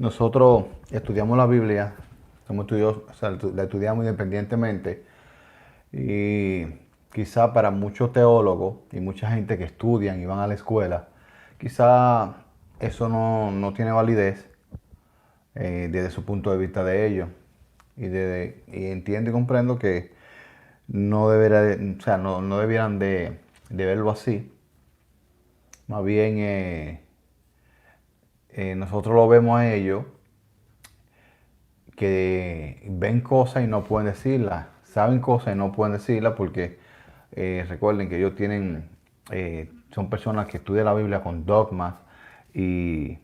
Nosotros estudiamos la Biblia, somos estudiosos, o sea, la estudiamos independientemente y quizá para muchos teólogos y mucha gente que estudian y van a la escuela, quizá eso no tiene validez desde su punto de vista de ellos. Y entiendo y comprendo que no debería, o sea, no debieran de verlo así. Más bien nosotros lo vemos a ellos que ven cosas y no pueden decirlas, saben cosas y no pueden decirlas porque recuerden que ellos son personas que estudian la Biblia con dogmas y,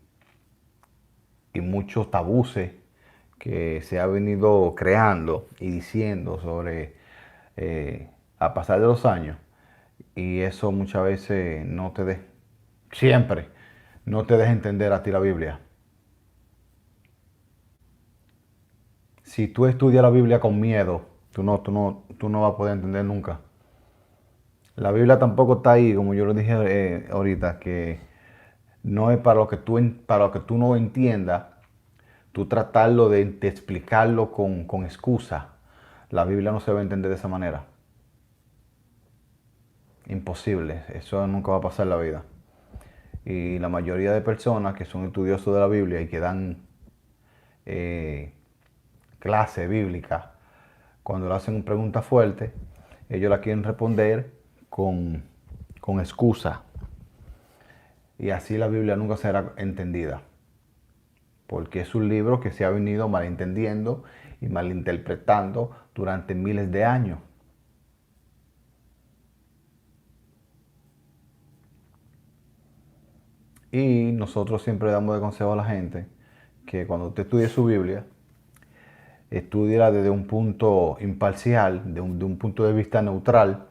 y muchos tabuces que se ha venido creando y diciendo sobre a pasar de los años. Y eso muchas veces siempre no te deja entender a ti la Biblia. Si tú estudias la Biblia con miedo, tú no vas a poder entender nunca. La Biblia tampoco está ahí, como yo lo dije ahorita, que no es para lo que para lo que tú no entiendas, tú tratarlo de explicarlo con excusa. La Biblia no se va a entender de esa manera. Imposible, eso nunca va a pasar en la vida. Y la mayoría de personas que son estudiosos de la Biblia y que dan eh, clase bíblica, cuando le hacen una pregunta fuerte, ellos la quieren responder con excusa. Y así la Biblia nunca será entendida. Porque es un libro que se ha venido malentendiendo y malinterpretando durante miles de años. Y nosotros siempre damos de consejo a la gente que cuando usted estudie su Biblia, estudiela desde un punto imparcial, de un punto de vista neutral,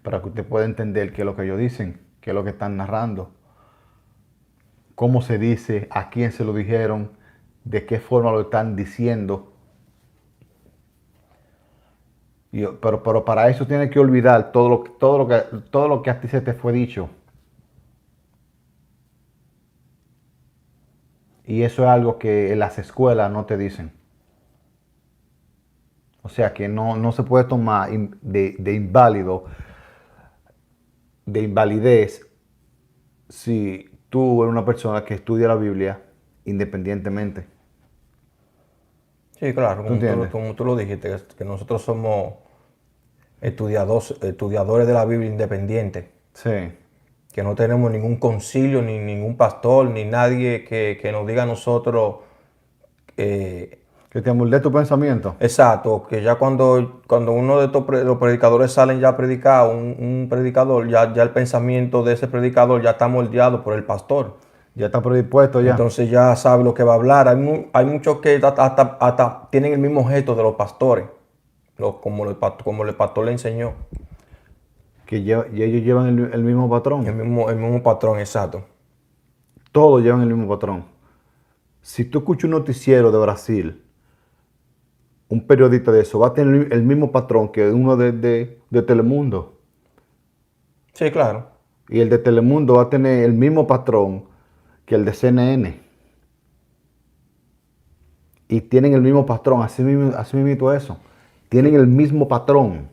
para que usted pueda entender qué es lo que ellos dicen, qué es lo que están narrando, cómo se dice, a quién se lo dijeron, de qué forma lo están diciendo. Pero para eso tiene que olvidar todo lo que a ti se te fue dicho. Y eso es algo que en las escuelas no te dicen. O sea que no se puede tomar de inválido, de invalidez, si tú eres una persona que estudia la Biblia independientemente. Sí, claro, ¿Tú entiendes? como tú lo dijiste, que nosotros somos estudiadores de la Biblia independientes, Sí. que no tenemos ningún concilio, ni ningún pastor, ni nadie que nos diga a nosotros, eh, Que te amolde tu pensamiento. exacto, que ya cuando uno de los predicadores salen ya a predicar, un predicador, ya el pensamiento de ese predicador ya está moldeado por el pastor. Ya está predispuesto ya. Entonces ya sabe lo que va a hablar. Hay muchos que hasta tienen el mismo objeto de los pastores, como el pastor le enseñó. Y ellos llevan el mismo patrón. El mismo patrón, exacto. Todos llevan el mismo patrón. Si tú escuchas un noticiero de Brasil, un periodista de eso va a tener el mismo patrón que uno de Telemundo. Sí, claro. Y el de Telemundo va a tener el mismo patrón que el de CNN. Y tienen el mismo patrón, así mismo eso. Tienen el mismo patrón.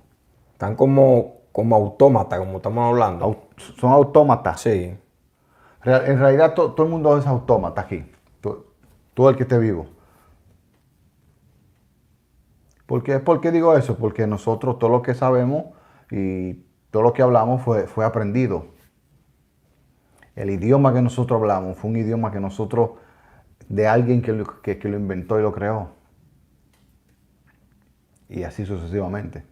Están como autómatas, como estamos hablando. Son autómatas. Sí. En realidad todo el mundo es autómata aquí. Todo el que esté vivo. ¿Por qué digo eso? Porque nosotros todo lo que sabemos y todo lo que hablamos fue aprendido. El idioma que nosotros hablamos fue un idioma que nosotros, de alguien que lo inventó y lo creó. Y así sucesivamente.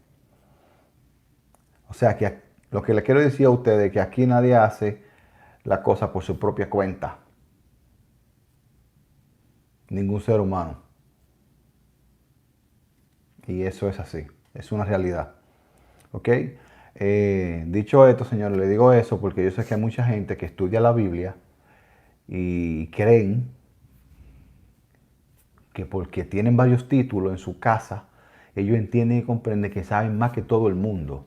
O sea que lo que les quiero decir a ustedes es que aquí nadie hace la cosa por su propia cuenta. Ningún ser humano. Y eso es así. Es una realidad. ¿Ok? Dicho esto, señores, le digo eso porque yo sé que hay mucha gente que estudia la Biblia y creen que porque tienen varios títulos en su casa, ellos entienden y comprenden que saben más que todo el mundo.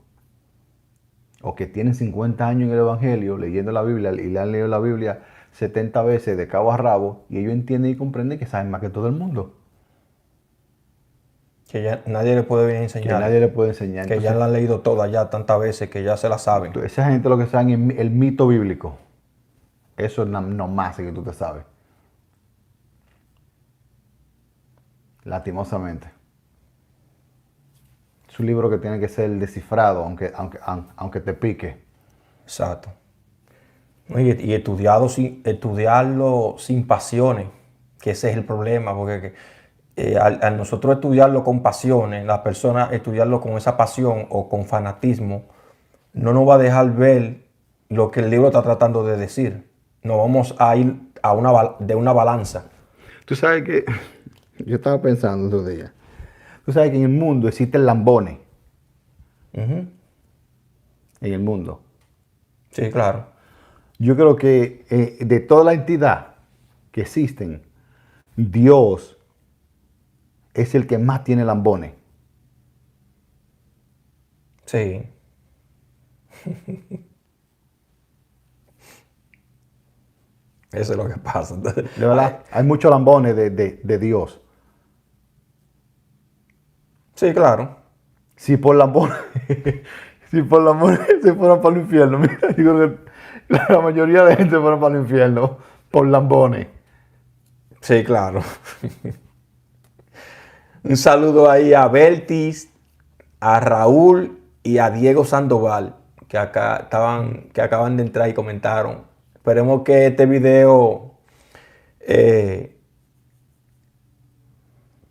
O que tienen 50 años en el Evangelio leyendo la Biblia y le han leído la Biblia 70 veces de cabo a rabo y ellos entienden y comprenden que saben más que todo el mundo. Que ya nadie le puede venir a Que enseñar. nadie le puede enseñar. Que ya Entonces, la han leído todas ya tantas veces que ya se la saben. esa gente lo que saben es el mito bíblico. Eso es no más que tú te sabes. Lastimosamente. Es un libro que tiene que ser descifrado, aunque te pique. Exacto. Y estudiarlo sin pasiones, que ese es el problema, porque al nosotros estudiarlo con pasiones, la persona estudiarlo con esa pasión o con fanatismo, no nos va a dejar ver lo que el libro está tratando de decir. Nos vamos a ir de una balanza. Tú sabes que yo estaba pensando otro día. Tú sabes que en el mundo existen lambones. Ujú. En el mundo. Sí, claro. Yo creo que de toda la entidad que existen, Dios es el que más tiene lambones. Sí. Eso es lo que pasa. De verdad, hay muchos lambones de Dios. Sí, claro. Si por lambones, si por lambones se fueran para el infierno, mira, yo creo que la mayoría de gente fueron para el infierno por lambones. Sí, claro. Un saludo ahí a Beltis, a Raúl y a Diego Sandoval, que acaban de entrar y comentaron. Esperemos que este video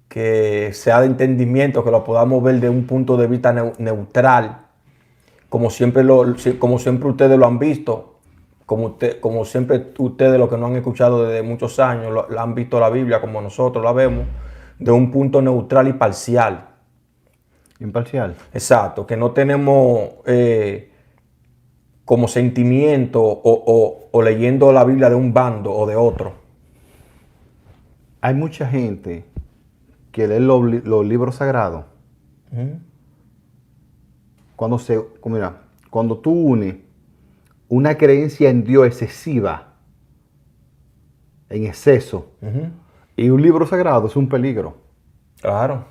que sea de entendimiento, que lo podamos ver de un punto de vista neutral, como siempre ustedes lo han visto, como siempre ustedes los que no han escuchado desde muchos años, han visto la Biblia como nosotros la vemos, de un punto neutral y parcial. Imparcial. Exacto, que no tenemos como sentimiento o leyendo la Biblia de un bando o de otro. Hay mucha gente que lee los libros sagrados. Cuando tú unes una creencia en Dios excesiva, en exceso, y un libro sagrado es un peligro. Claro.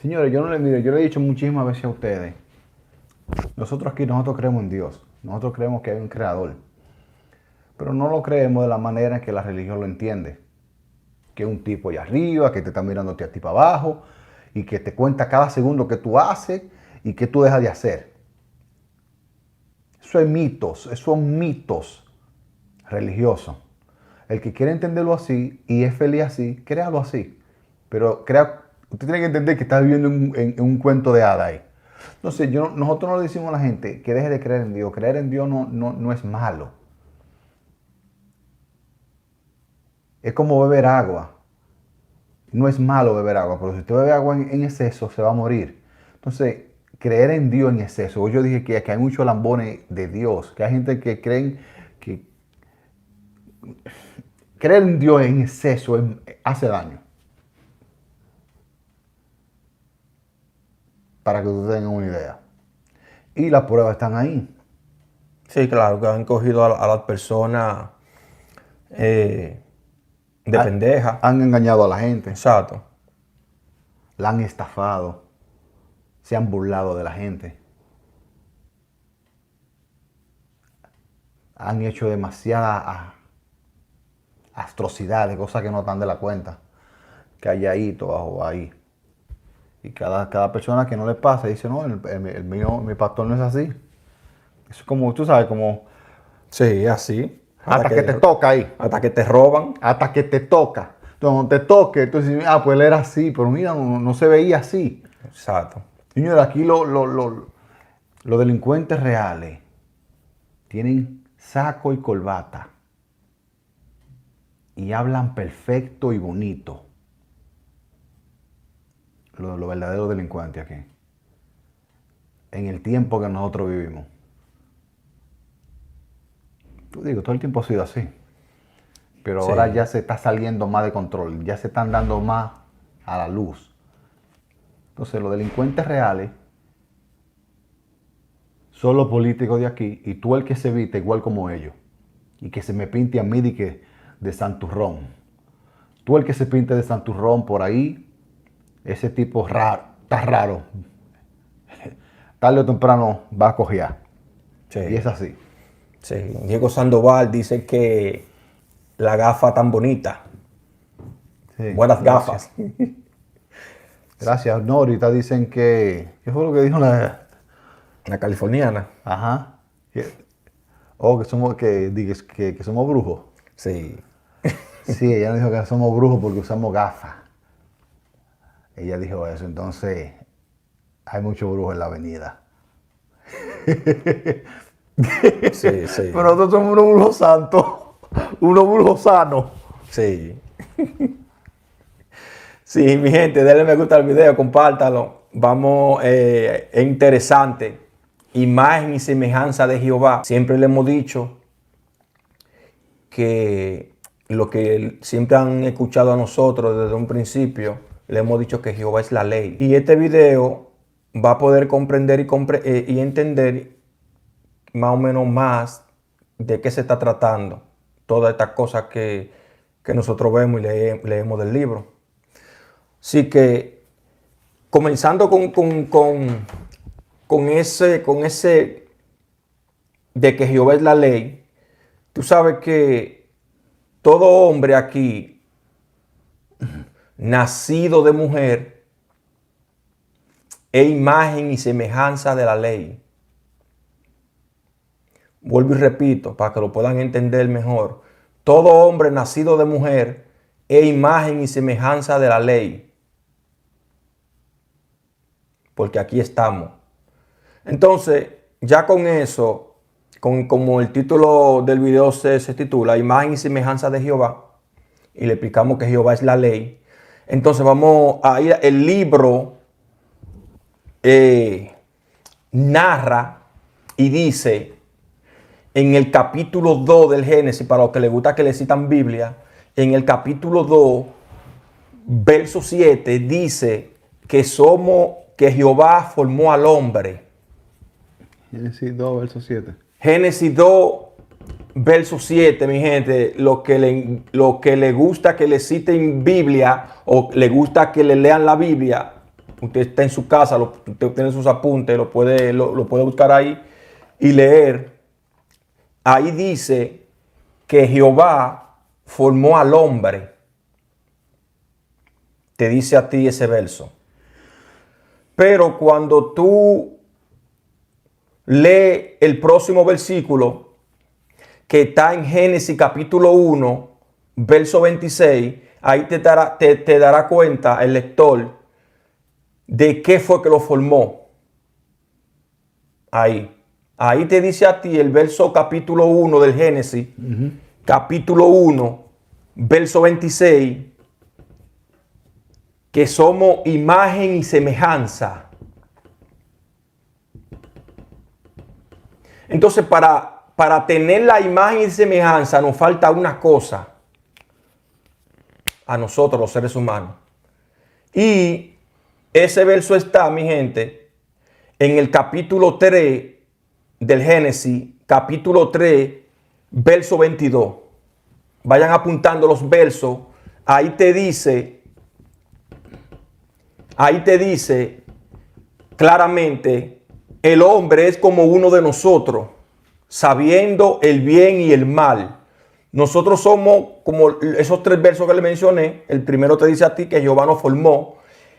Señores, yo le he dicho muchísimas veces a ustedes, nosotros creemos en Dios, nosotros creemos que hay un creador, pero no lo creemos de la manera en que la religión lo entiende, que es un tipo allá arriba, que te está mirándote a ti para abajo, y que te cuenta cada segundo que tú haces y que tú dejas de hacer. Eso es mitos, esos son mitos religiosos. El que quiere entenderlo así y es feliz así, créalo así. Pero usted tiene que entender que está viviendo en un cuento de hadas ahí. Entonces, nosotros no le decimos a la gente que deje de creer en Dios. Creer en Dios no es malo. Es como beber agua. No es malo beber agua, pero si usted bebe agua en exceso, se va a morir. Entonces, creer en Dios en exceso. Yo dije que hay muchos lambones de Dios, que hay gente que creen que creer en Dios en exceso hace daño. Para que ustedes tengan una idea. Y las pruebas están ahí. Sí, claro, que han cogido a las personas de pendeja. Han engañado a la gente. Exacto. La han estafado. Se han burlado de la gente. Han hecho demasiadas atrocidades, cosas que no están de la cuenta. Calladito bajo ahí. Y cada persona que no le pasa dice, no, mi pastor no es así. Es como, tú sabes, como... Sí, así. Hasta que te toca ahí. Hasta que te roban. Hasta que te toca. Entonces, cuando te toque, entonces, pues él era así, pero mira, no se veía así. Exacto. Señores, aquí los delincuentes reales tienen saco y corbata. Y hablan perfecto y bonito. Los verdaderos delincuentes aquí. En el tiempo que nosotros vivimos. Todo el tiempo ha sido así. Pero Sí. ahora ya se está saliendo más de control. Ya se están dando más a la luz. Entonces los delincuentes reales son los políticos de aquí y tú el que se viste igual como ellos y que se me pinte a mí de santurrón. Tú el que se pinte de santurrón por ahí, ese tipo raro, está raro. Tarde o temprano va a cojear. Sí. Y es así. Sí. Diego Sandoval dice que la gafa tan bonita. Sí, Buenas gracias. gafas. Gracias. No, ahorita dicen que... ¿Qué fue lo que dijo la...? La californiana. Ajá. Que somos, que somos brujos. Sí. Sí, ella nos dijo que somos brujos porque usamos gafas. Ella dijo eso. Entonces, hay mucho brujo en la avenida. Sí, sí. Pero nosotros somos unos brujos santos. Unos brujos sanos. Sí. Sí, mi gente, denle me gusta al video, compártalo. Vamos, es interesante. Imagen y semejanza de Jehová. Siempre le hemos dicho que lo que siempre han escuchado a nosotros desde un principio, le hemos dicho que Jehová es la ley. Y este video va a poder comprender y entender más o menos más de qué se está tratando. Todas estas cosas que nosotros vemos y leemos del libro. Así que, comenzando con ese de que Jehová es la ley, tú sabes que todo hombre aquí, nacido de mujer, es imagen y semejanza de la ley. Vuelvo y repito, para que lo puedan entender mejor. Todo hombre nacido de mujer es imagen y semejanza de la ley. Porque aquí estamos. Entonces, ya con eso, como el título del video se titula Imagen y semejanza de Jehová, y le explicamos que Jehová es la ley, entonces vamos a ir, el libro narra y dice en el capítulo 2 del Génesis, para los que les gusta que le citan Biblia, en el capítulo 2, verso 7, dice que Jehová formó al hombre. Génesis 2, verso 7. Génesis 2, verso 7, mi gente, lo que le gusta que le citen Biblia o le gusta que le lean la Biblia, usted está en su casa, usted tiene sus apuntes, lo puede buscar ahí y leer. Ahí dice que Jehová formó al hombre. Te dice a ti ese verso. Pero cuando tú lees el próximo versículo, que está en Génesis capítulo 1, verso 26, ahí te dará cuenta el lector de qué fue que lo formó. Ahí te dice a ti el verso capítulo 1 del Génesis, capítulo 1, verso 26, que somos imagen y semejanza. Entonces, para tener la imagen y semejanza nos falta una cosa a nosotros los seres humanos. Y ese verso está, mi gente, en el capítulo 3 del Génesis, capítulo 3, verso 22. Vayan apuntando los versos. Ahí te dice claramente, el hombre es como uno de nosotros, sabiendo el bien y el mal. Nosotros somos como esos tres versos que le mencioné. El primero te dice a ti que Jehová nos formó,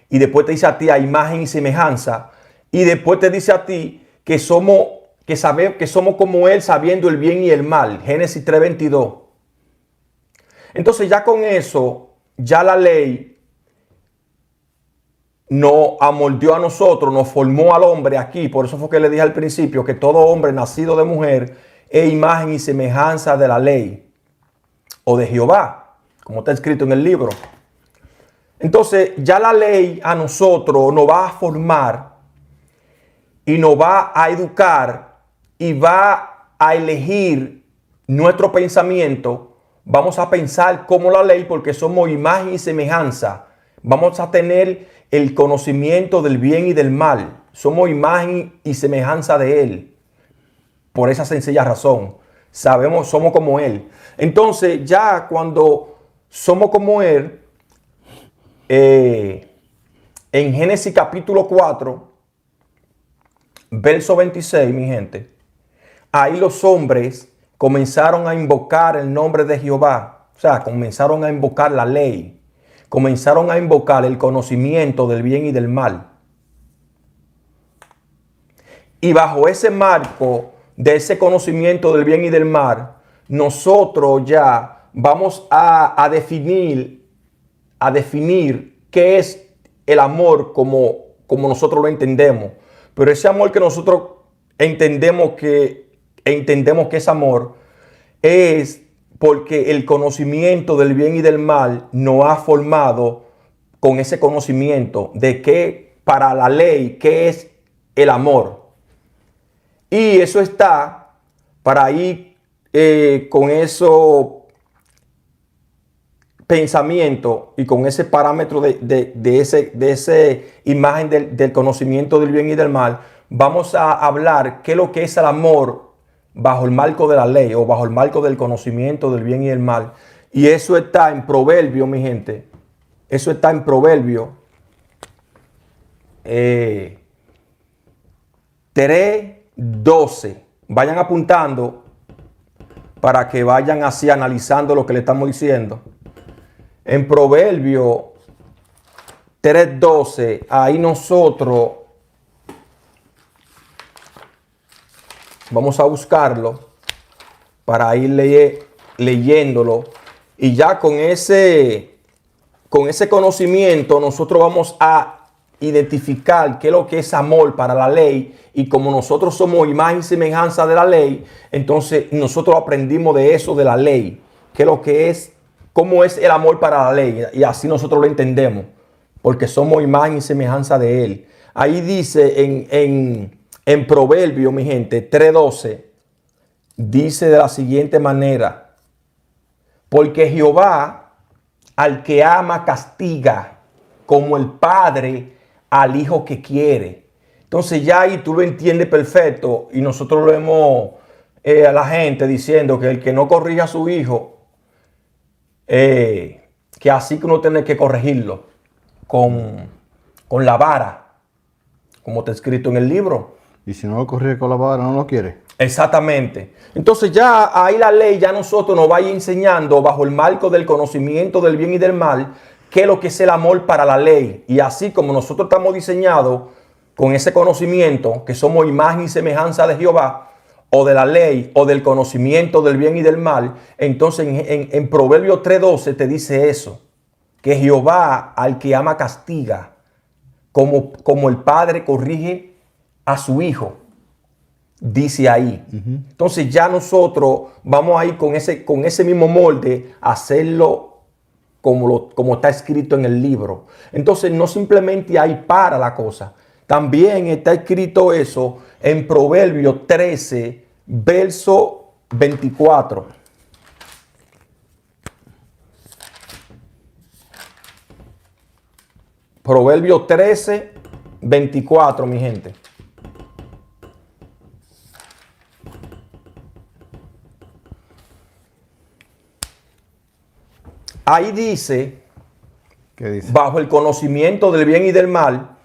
y después te dice a ti a imagen y semejanza, y después te dice a ti que somos como Él, sabiendo el bien y el mal. Génesis 3:22. Entonces ya con eso, ya la ley nos amoldeó a nosotros, nos formó al hombre aquí. Por eso fue que le dije al principio que todo hombre nacido de mujer es imagen y semejanza de la ley o de Jehová, como está escrito en el libro. Entonces ya la ley a nosotros nos va a formar y nos va a educar y va a elegir nuestro pensamiento. Vamos a pensar como la ley porque somos imagen y semejanza. Vamos a tener el conocimiento del bien y del mal. Somos imagen y semejanza de Él. por esa sencilla razón. Sabemos, somos como Él. Entonces, ya cuando somos como Él, en Génesis capítulo 4, verso 26, mi gente, ahí los hombres comenzaron a invocar el nombre de Jehová. O sea, comenzaron a invocar la ley. Comenzaron a invocar el conocimiento del bien y del mal. Y bajo ese marco de ese conocimiento del bien y del mal, nosotros ya vamos a definir qué es el amor como nosotros lo entendemos. Pero ese amor que nosotros entendemos que es amor es porque el conocimiento del bien y del mal nos ha formado con ese conocimiento de que para la ley, qué es el amor. Y eso está para ir con eso pensamiento y con ese parámetro de ese imagen del conocimiento del bien y del mal. Vamos a hablar qué es lo que es el amor bajo el marco de la ley o bajo el marco del conocimiento del bien y del mal. Y eso está en Proverbio, mi gente. Eso está en Proverbio 3:12. Vayan apuntando para que vayan así analizando lo que le estamos diciendo. En Proverbio 3:12, ahí nosotros vamos a buscarlo para ir leyéndolo. Y ya con ese conocimiento nosotros vamos a identificar qué es lo que es amor para la ley. Y como nosotros somos imagen y semejanza de la ley, entonces nosotros aprendimos de eso, de la ley. Qué es lo que es, cómo es el amor para la ley. Y así nosotros lo entendemos, porque somos imagen y semejanza de Él. Ahí dice en Proverbio, mi gente, 3:12, dice de la siguiente manera: porque Jehová al que ama castiga, como el padre al hijo que quiere. Entonces ya ahí tú lo entiendes perfecto, y nosotros lo vemos a la gente diciendo que el que no corrija a su hijo, que así que uno tiene que corregirlo con la vara, como está escrito en el libro. Y si no lo corrige con la vara, no lo quiere. Exactamente. Entonces ya ahí la ley ya nosotros nos va a ir enseñando bajo el marco del conocimiento del bien y del mal qué es lo que es el amor para la ley. Y así como nosotros estamos diseñados con ese conocimiento, que somos imagen y semejanza de Jehová, o de la ley, o del conocimiento del bien y del mal, entonces en Proverbios 3:12 te dice eso, que Jehová al que ama castiga, como el padre corrige a su hijo. Dice ahí. Entonces ya nosotros vamos a ir con ese mismo molde a hacerlo como está escrito en el libro. Entonces no simplemente hay para la cosa. También está escrito eso en Proverbios 13, verso 24. Proverbios 13, 24, mi gente. Ahí dice, ¿Qué dice? bajo el conocimiento del bien y del mal,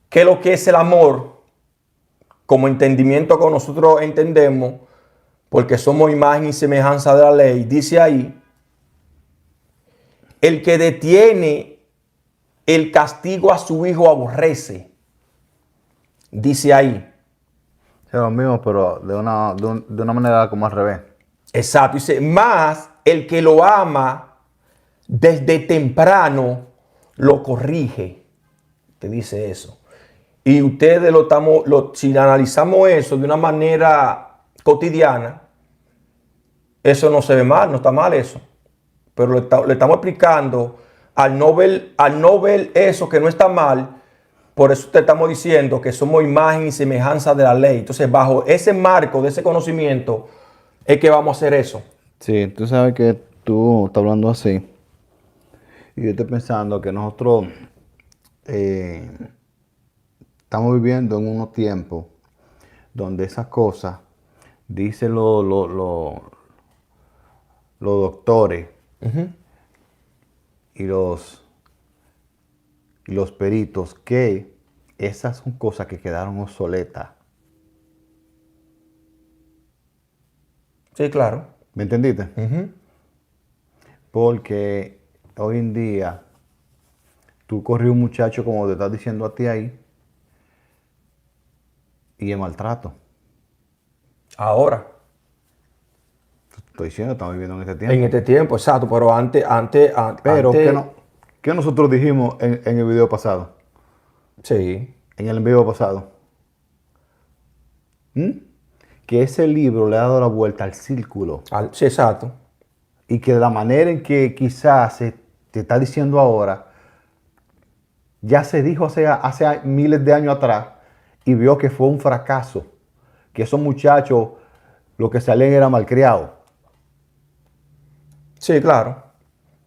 qué es lo que es el amor, como entendimiento que nosotros entendemos, porque somos imagen y semejanza de la ley. Dice ahí: el que detiene el castigo a su hijo aborrece. Dice ahí. Es lo mismo, pero de una manera como al revés. Exacto. Dice: más el que lo ama desde temprano lo corrige. Te dice eso. Y ustedes si analizamos eso de una manera cotidiana, eso no se ve mal, no está mal eso. Pero le estamos explicando, al no ver eso que no está mal, por eso te estamos diciendo que somos imagen y semejanza de la ley. Entonces, bajo ese marco de ese conocimiento, es que vamos a hacer eso. Sí, tú sabes que tú estás hablando así. Y yo estoy pensando que nosotros estamos viviendo en unos tiempos donde esas cosas Dicen los doctores y los peritos que esas son cosas que quedaron obsoletas. Sí, claro. ¿Me entendiste? Ujú. Porque hoy en día tú corres un muchacho como te estás diciendo a ti ahí y es maltrato. Ahora, Estoy diciendo, estamos viviendo en este en tiempo. este tiempo, exacto, pero antes, Pero, antes, ¿qué nosotros dijimos en el video pasado? sí, En el video pasado. ¿Mm? Que ese libro le ha dado la vuelta al círculo. sí, exacto. Y que de la manera en que quizás se te está diciendo ahora, ya se dijo hace miles de años atrás y vio que fue un fracaso. Que esos muchachos, lo que salían era malcriados. Sí, claro,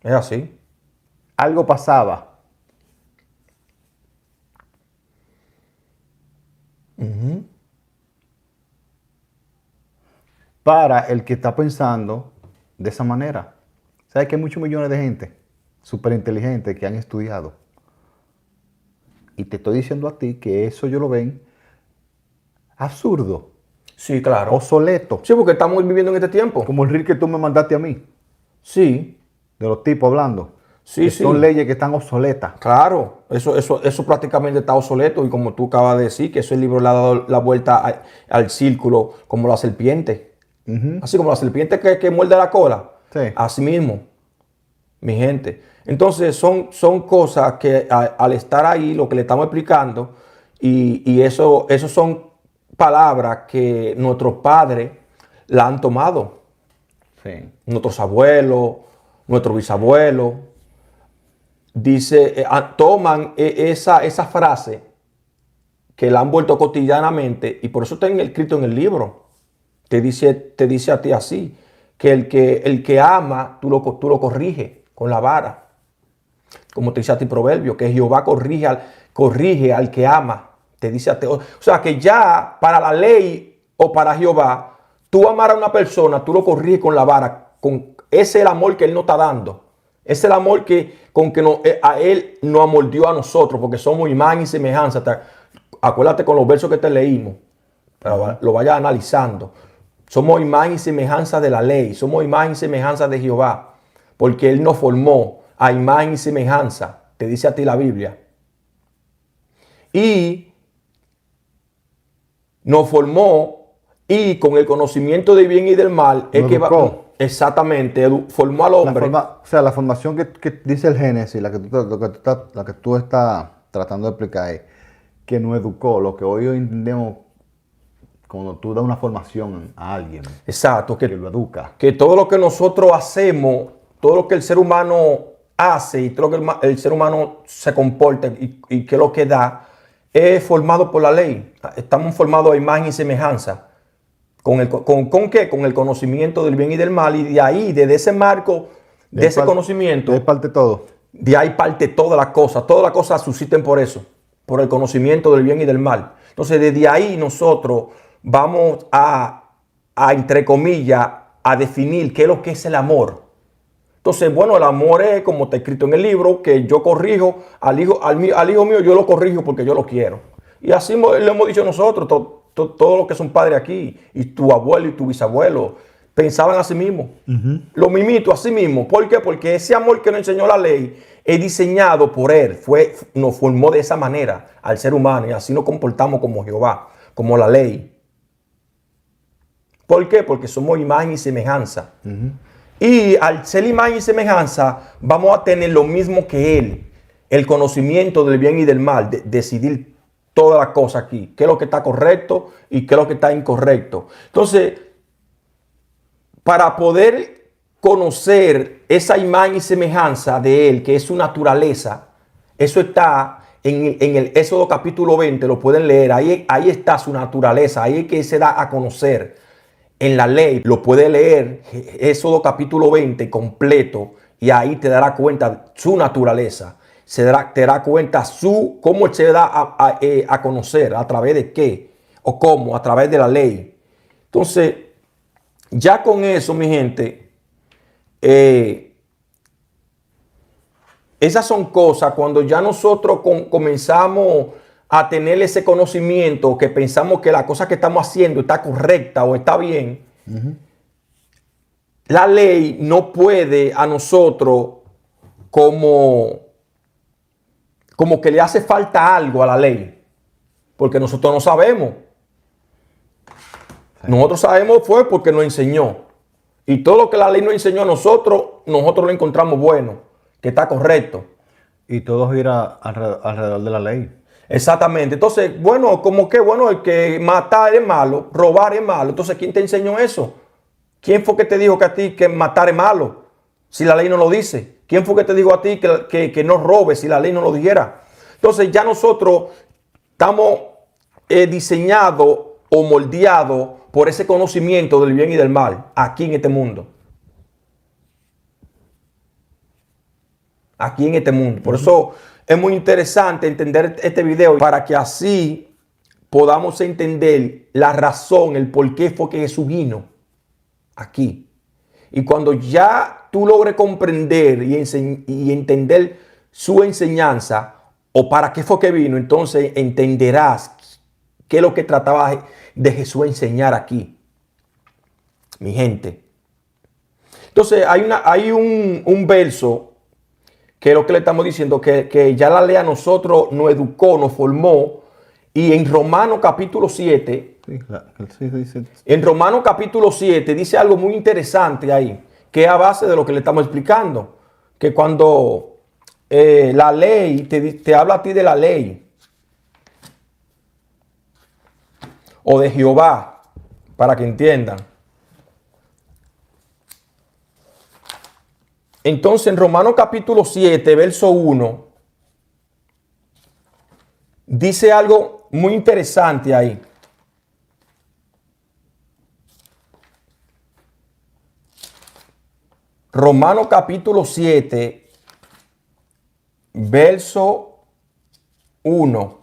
es así. Algo pasaba. Para el que está pensando de esa manera. ¿Sabes que hay muchos millones de gente súper inteligente que han estudiado? Y te estoy diciendo a ti que eso ellos lo ven absurdo, Sí, claro. obsoleto, Sí, porque estamos viviendo en este tiempo. como el reel que tú me mandaste a mí, Sí, de los tipos hablando, sí, que sí. son leyes que están obsoletas. Claro, eso prácticamente está obsoleto y como tú acabas de decir, que ese libro le ha dado la vuelta al círculo como la serpiente. Así como la serpiente que muerde la cola. Sí. Así mismo, mi gente. Entonces son cosas que al estar ahí, lo que le estamos explicando, y eso son palabras que nuestros padres la han tomado. Sí. Nuestros abuelos, nuestros bisabuelos. Dice, toman esa frase que la han vuelto cotidianamente y por eso está escrito en el libro. Te dice a ti así, que el que ama, tú lo corriges con la vara. Como te dice a ti Proverbio, que Jehová corrige al que ama. Te dice a ti. O sea, que ya para la ley o para Jehová, tú amar a una persona, tú lo corriges con la vara. Ese es el amor que Él nos está dando. Ese es el amor con que a Él nos amoldió a nosotros, porque somos imagen y semejanza. Acuérdate con los versos que te leímos, pero lo vayas analizando. Somos imagen y semejanza de la ley, somos imagen y semejanza de Jehová, porque Él nos formó a imagen y semejanza, te dice a ti la Biblia. Y nos formó y con el conocimiento del bien y del mal, es que exactamente, formó al hombre. La formación que dice el Génesis, la que tú estás tratando de explicar es que nos educó, lo que hoy entendemos cuando tú das una formación a alguien. Exacto, que lo educa. Que todo lo que nosotros hacemos, todo lo que el ser humano hace y todo lo que el ser humano se comporta y que lo que da, es formado por la ley. Estamos formados a imagen y semejanza. ¿Con qué? Con el conocimiento del bien y del mal. Y de ahí, desde ese marco, de ese conocimiento, de parte todo. De ahí parte todas las cosas subsisten por eso, por el conocimiento del bien y del mal. Entonces, desde ahí nosotros vamos a entre comillas, a definir qué es lo que es el amor. Entonces, bueno, el amor es, como está escrito en el libro, que yo corrijo al hijo mío, yo lo corrijo porque yo lo quiero. Y así lo hemos dicho nosotros, todos los que son padres aquí, y tu abuelo y tu bisabuelo, pensaban así mismo. Lo mismito, así mismo. ¿Por qué? Porque ese amor que nos enseñó la ley es diseñado por Él, nos formó de esa manera al ser humano, y así nos comportamos como Jehová, como la ley. ¿Por qué? Porque somos imagen y semejanza. Y al ser imagen y semejanza, vamos a tener lo mismo que Él. El conocimiento del bien y del mal. Decidir todas las cosas aquí. Qué es lo que está correcto y qué es lo que está incorrecto. Entonces, para poder conocer esa imagen y semejanza de Él, que es su naturaleza, eso está en el Éxodo capítulo 20, lo pueden leer. Ahí está su naturaleza. Ahí es que se da a conocer. En la ley, lo puede leer, Éxodo capítulo 20 completo, y ahí te dará cuenta su naturaleza, te dará cuenta cómo él se da a conocer, a través de qué, o cómo, a través de la ley. Entonces, ya con eso, mi gente, esas son cosas cuando ya nosotros comenzamos a tener ese conocimiento, que pensamos que la cosa que estamos haciendo está correcta o está bien. La ley no puede a nosotros como que le hace falta algo a la ley, porque nosotros no sabemos. Nosotros sabemos fue porque nos enseñó. Y todo lo que la ley nos enseñó a nosotros lo encontramos bueno, que está correcto. Y todo gira alrededor de la ley. Exactamente. Entonces, bueno, como que bueno, el que matar es malo, robar es malo. Entonces, ¿quién te enseñó eso? ¿Quién fue que te dijo que a ti que matar es malo? Si la ley no lo dice. ¿Quién fue que te dijo a ti que no robes si la ley no lo dijera? Entonces, ya nosotros estamos diseñados o moldeados por ese conocimiento del bien y del mal aquí en este mundo. Aquí en este mundo. Por eso es muy interesante entender este video para que así podamos entender la razón, el por qué fue que Jesús vino aquí. Y cuando ya tú logres comprender y entender su enseñanza o para qué fue que vino, entonces entenderás qué es lo que trataba de Jesús enseñar aquí. Mi gente. Entonces hay un verso que es lo que le estamos diciendo, que ya la ley a nosotros nos educó, nos formó. Y en Romanos capítulo 7, en Romanos capítulo 7 dice algo muy interesante ahí, que es a base de lo que le estamos explicando. Que cuando la ley te habla a ti de la ley, o de Jehová, para que entiendan. Entonces en Romanos capítulo 7, verso 1, dice algo muy interesante ahí. Romanos capítulo 7, verso 1.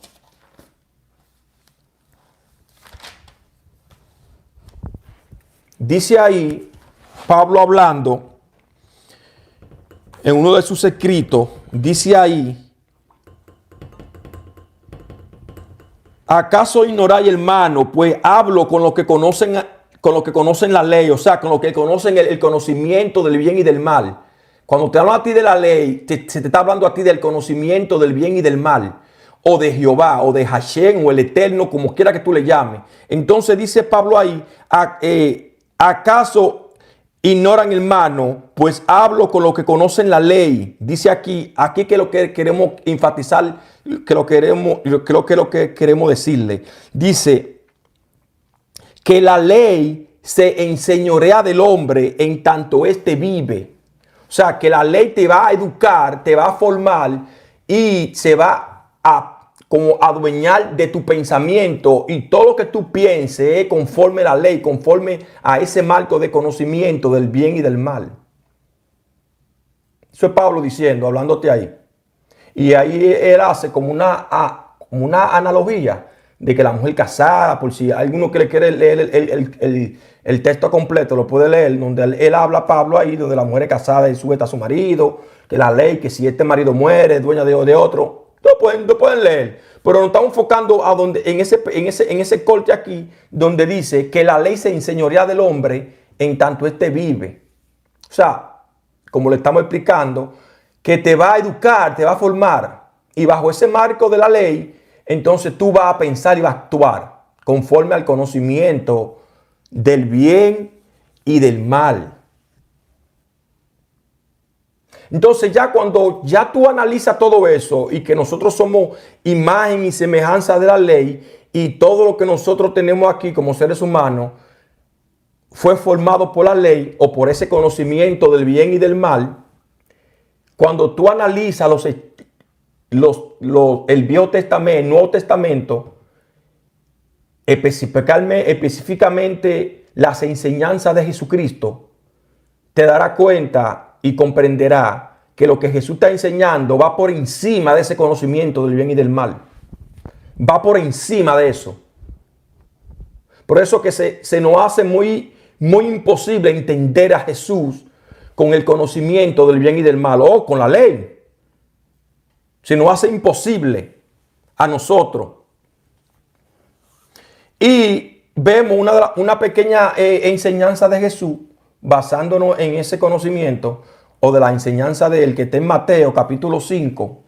Dice ahí, Pablo hablando, en uno de sus escritos, dice ahí: ¿acaso ignoráis, hermano? Pues hablo con los que conocen la ley, o sea, con los que conocen el conocimiento del bien y del mal. Cuando te hablan a ti de la ley, se te está hablando a ti del conocimiento del bien y del mal, o de Jehová, o de Hashem, o el Eterno, como quiera que tú le llames. Entonces dice Pablo ahí: ¿acaso ignoran, hermano? Pues hablo con los que conocen la ley. Dice aquí que lo que queremos enfatizar, creo que lo que queremos decirle. Dice que la ley se enseñorea del hombre en tanto éste vive. O sea, que la ley te va a educar, te va a formar y se va a como adueñar de tu pensamiento, y todo lo que tú pienses conforme a la ley, conforme a ese marco de conocimiento del bien y del mal. Eso es Pablo diciendo, hablándote ahí. Y ahí él hace como una analogía de que la mujer casada, por si alguno que le quiere leer el texto completo, lo puede leer, donde él habla, Pablo, ahí, donde la mujer es casada y sujeta a su marido, que la ley, que si este marido muere, es dueña de otro. Lo pueden leer, pero nos estamos enfocando a donde, en ese corte aquí, donde dice que la ley se enseñorea del hombre en tanto éste vive. O sea, como le estamos explicando, que te va a educar, te va a formar, y bajo ese marco de la ley, entonces tú vas a pensar y vas a actuar conforme al conocimiento del bien y del mal. Entonces ya cuando ya tú analizas todo eso, y que nosotros somos imagen y semejanza de la ley, y todo lo que nosotros tenemos aquí como seres humanos fue formado por la ley o por ese conocimiento del bien y del mal, cuando tú analizas el Viejo Testamento, el Nuevo Testamento, específicamente las enseñanzas de Jesucristo, te darás cuenta y comprenderá que lo que Jesús está enseñando va por encima de ese conocimiento del bien y del mal. Va por encima de eso. Por eso que se nos hace muy, muy imposible entender a Jesús con el conocimiento del bien y del mal o con la ley. Se nos hace imposible a nosotros. Y vemos una pequeña enseñanza de Jesús basándonos en ese conocimiento o de la enseñanza de él que está en Mateo capítulo 5.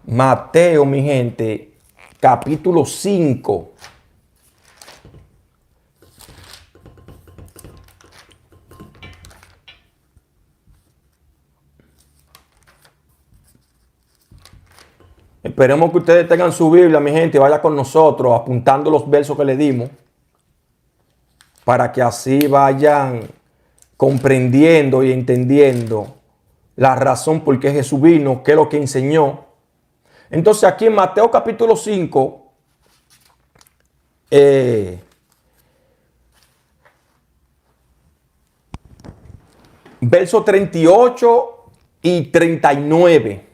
Mateo, mi gente, capítulo 5. Esperemos que ustedes tengan su Biblia, mi gente, y vaya con nosotros apuntando los versos que le dimos para que así vayan comprendiendo y entendiendo la razón por qué Jesús vino, qué es lo que enseñó. Entonces aquí en Mateo capítulo 5, versos 38 y 39.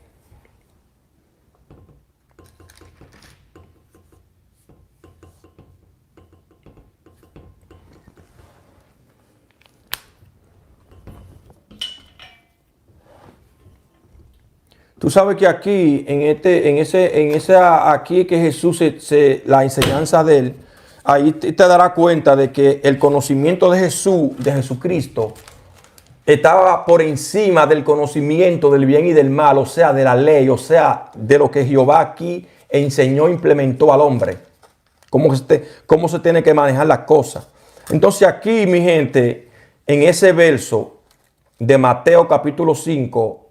Tú sabes que aquí, aquí que Jesús, la enseñanza de él, ahí te darás cuenta de que el conocimiento de Jesús, de Jesucristo, estaba por encima del conocimiento del bien y del mal, o sea, de la ley, o sea, de lo que Jehová aquí enseñó, implementó al hombre. Cómo se tiene que manejar las cosas. Entonces aquí, mi gente, en ese verso de Mateo capítulo 5,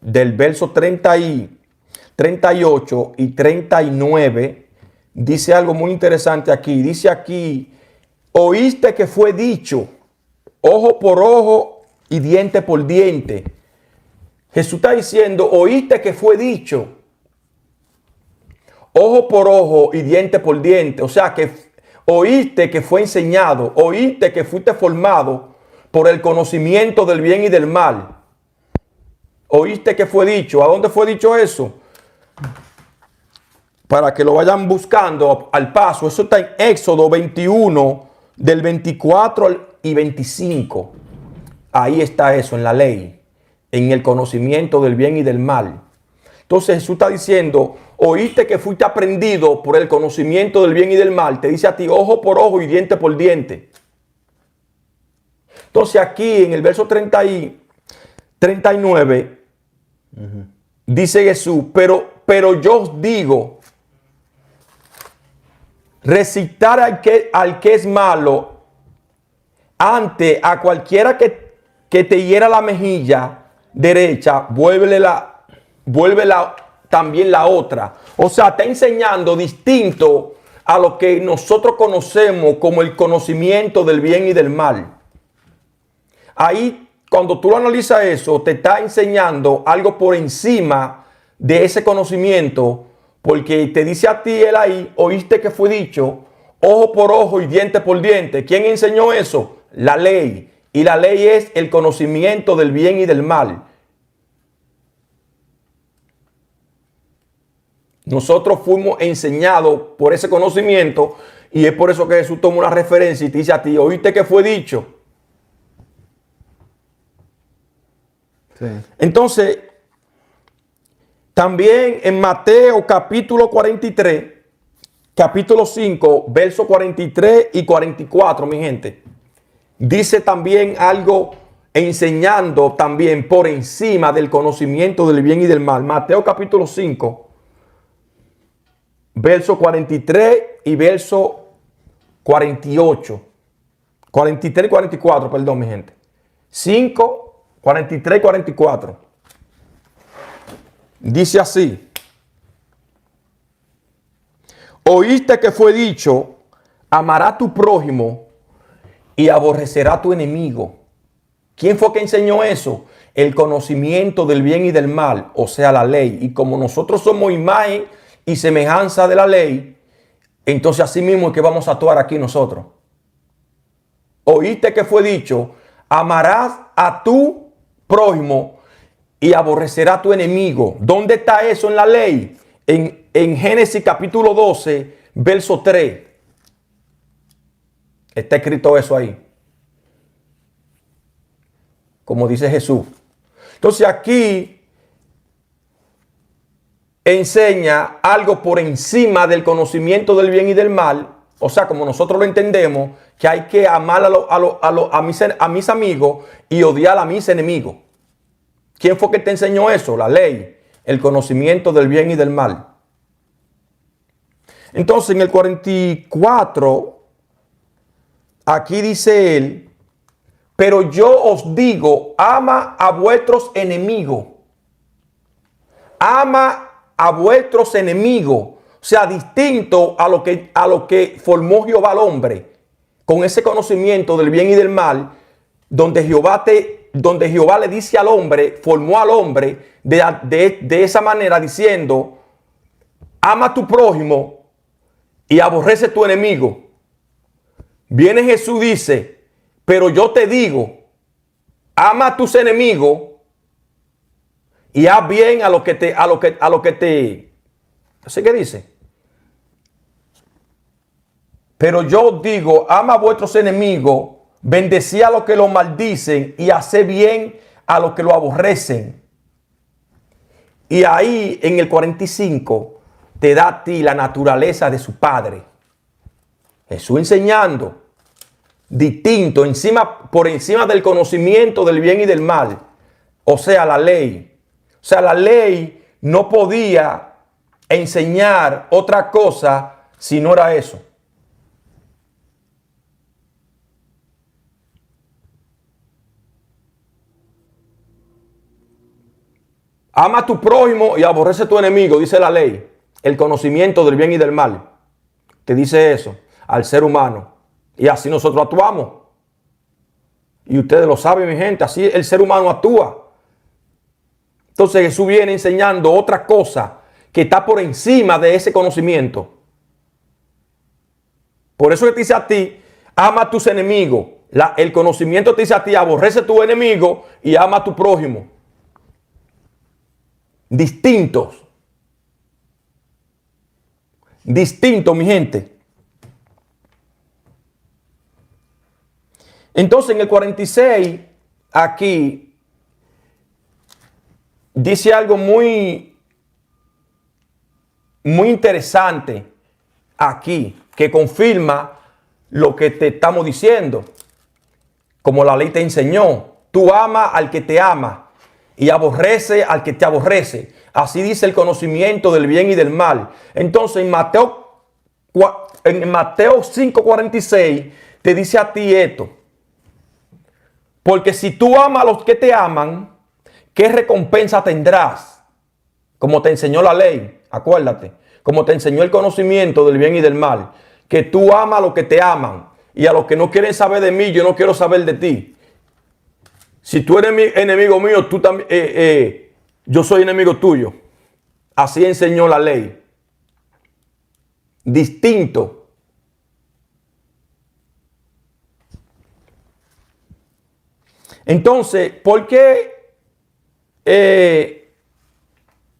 del verso 38 y 39, dice algo muy interesante aquí. Dice aquí, oíste que fue dicho, ojo por ojo y diente por diente. Jesús está diciendo, oíste que fue dicho, ojo por ojo y diente por diente. O sea, que oíste que fue enseñado, oíste que fuiste formado por el conocimiento del bien y del mal. Oíste que fue dicho. ¿A dónde fue dicho eso? Para que lo vayan buscando al paso. Eso está en Éxodo 21, del 24 y 25. Ahí está eso, en la ley, en el conocimiento del bien y del mal. Entonces Jesús está diciendo, oíste que fuiste aprendido por el conocimiento del bien y del mal. Te dice a ti, ojo por ojo y diente por diente. Entonces aquí en el verso 30 y 39, dice Jesús, pero yo os digo, recitar al que es malo, ante a cualquiera que te hiera la mejilla derecha, vuélvela también la otra. O sea, está enseñando distinto a lo que nosotros conocemos como el conocimiento del bien y del mal. Ahí, cuando tú analizas eso, te está enseñando algo por encima de ese conocimiento, porque te dice a ti él ahí, oíste que fue dicho, ojo por ojo y diente por diente. ¿Quién enseñó eso? La ley. Y la ley es el conocimiento del bien y del mal. Nosotros fuimos enseñados por ese conocimiento y es por eso que Jesús toma una referencia y te dice a ti, oíste que fue dicho. Sí. Entonces, también en Mateo capítulo 43, capítulo 5, versos 43 y 44, mi gente, dice también algo enseñando también por encima del conocimiento del bien y del mal. Mateo capítulo 5, verso 43 y verso 48. 43 y 44, perdón, mi gente. 5, 43 y 44. Dice así. Oíste que fue dicho, amará a tu prójimo y aborrecerá a tu enemigo. ¿Quién fue que enseñó eso? El conocimiento del bien y del mal, o sea, la ley. Y como nosotros somos imagen y semejanza de la ley, entonces así mismo es que vamos a actuar aquí nosotros. Oíste que fue dicho, amarás a tu prójimo y aborrecerá a tu enemigo. ¿Dónde está eso en la ley? En Génesis capítulo 12, verso 3. Está escrito eso ahí. Como dice Jesús. Entonces aquí enseña algo por encima del conocimiento del bien y del mal. O sea, como nosotros lo entendemos, que hay que amar a mis amigos y odiar a mis enemigos. ¿Quién fue que te enseñó eso? La ley, el conocimiento del bien y del mal. Entonces en el 44, aquí dice él, pero yo os digo, ama a vuestros enemigos. Ama a vuestros enemigos. O sea, distinto a lo que formó Jehová al hombre. Con ese conocimiento del bien y del mal, donde Jehová le dice al hombre, formó al hombre de esa manera diciendo, ama a tu prójimo y aborrece a tu enemigo. Viene Jesús, dice, pero yo te digo, ama a tus enemigos y haz bien a lo que te, ¿así que dice? Pero yo os digo, ama a vuestros enemigos, bendecid a los que los maldicen y haced bien a los que lo aborrecen. Y ahí en el 45 te da a ti la naturaleza de su Padre. Jesús enseñando distinto, por encima del conocimiento del bien y del mal. O sea, la ley. O sea, la ley no podía enseñar otra cosa si no era eso. Ama a tu prójimo y aborrece a tu enemigo, dice la ley. El conocimiento del bien y del mal. Te dice eso al ser humano. Y así nosotros actuamos. Y ustedes lo saben, mi gente. Así el ser humano actúa. Entonces Jesús viene enseñando otra cosa que está por encima de ese conocimiento. Por eso te dice a ti, ama a tus enemigos. El conocimiento te dice a ti, aborrece a tu enemigo y ama a tu prójimo. Distintos. Distintos, mi gente. Entonces en el 46, aquí, dice algo muy interesante aquí, que confirma lo que te estamos diciendo. Como la ley te enseñó, tú amas al que te ama y aborrece al que te aborrece. Así dice el conocimiento del bien y del mal. Entonces en Mateo 5:46 te dice a ti esto. Porque si tú amas a los que te aman, ¿qué recompensa tendrás? Como te enseñó la ley, acuérdate. Como te enseñó el conocimiento del bien y del mal. Que tú amas a los que te aman. Y a los que no quieren saber de mí, yo no quiero saber de ti. Si tú eres enemigo mío, tú también, yo soy enemigo tuyo. Así enseñó la ley. Distinto. Entonces, ¿por qué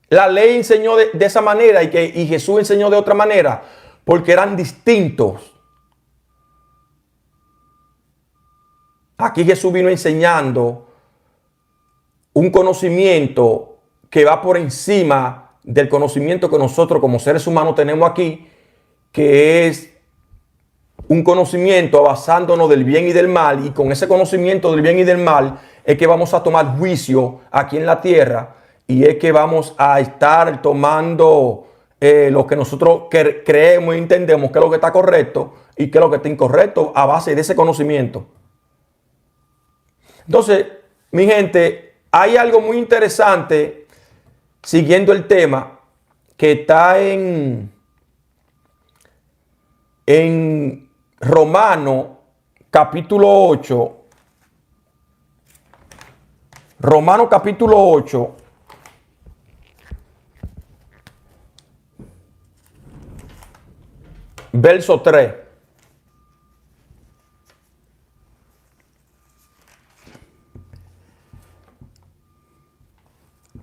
la ley enseñó de esa manera y Jesús enseñó de otra manera? Porque eran distintos. Aquí Jesús vino enseñando un conocimiento que va por encima del conocimiento que nosotros como seres humanos tenemos aquí, que es un conocimiento basándonos del bien y del mal, y con ese conocimiento del bien y del mal es que vamos a tomar juicio aquí en la tierra, y es que vamos a estar tomando lo que nosotros creemos y entendemos que es lo que está correcto y que es lo que está incorrecto a base de ese conocimiento. Entonces, mi gente, hay algo muy interesante siguiendo el tema que está en Romano capítulo 8. Romano capítulo 8. Verso 3.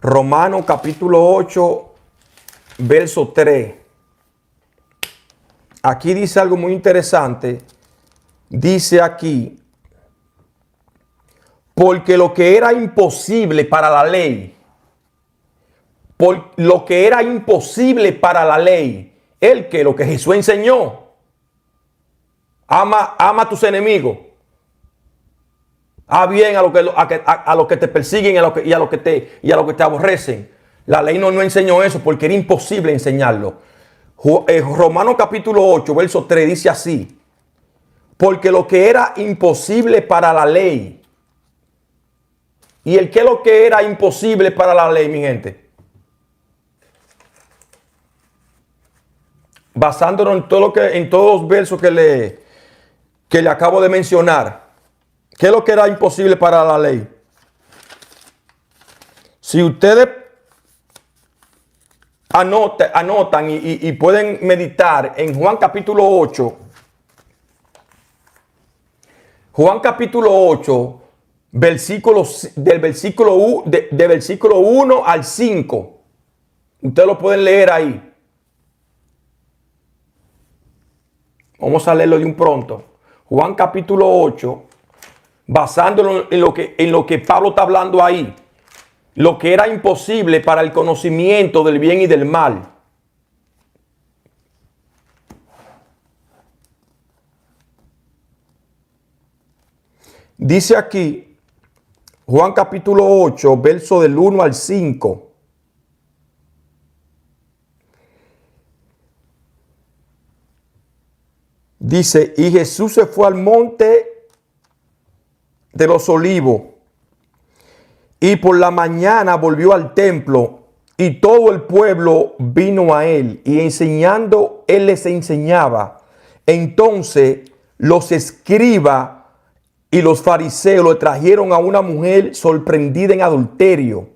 Romano capítulo 8, verso 3. Aquí dice algo muy interesante. dice aquí, porque lo que era imposible para la ley, por lo que era imposible para la ley, lo que Jesús enseñó, ama a tus enemigos, haz bien a los que te persiguen y a los que te aborrecen. La ley no enseñó eso porque era imposible enseñarlo. Romanos capítulo 8, verso 3 dice así, porque lo que era imposible para la ley. ¿Y qué es lo que era imposible para la ley, mi gente? Basándonos en todos los versos que le acabo de mencionar. ¿Qué es lo que era imposible para la ley? Si ustedes anotan y pueden meditar en Juan capítulo 8. Juan capítulo 8, del versículo 1 al 5. Ustedes lo pueden leer ahí. Vamos a leerlo de un pronto. Juan capítulo 8, basándolo en lo que Pablo está hablando ahí. Lo que era imposible para el conocimiento del bien y del mal. Dice aquí, Juan capítulo 8, verso del 1 al 5. Dice, y Jesús se fue al monte de los olivos, y por la mañana volvió al templo, y todo el pueblo vino a él, y enseñando, él les enseñaba. Entonces los escribas y los fariseos le trajeron a una mujer sorprendida en adulterio,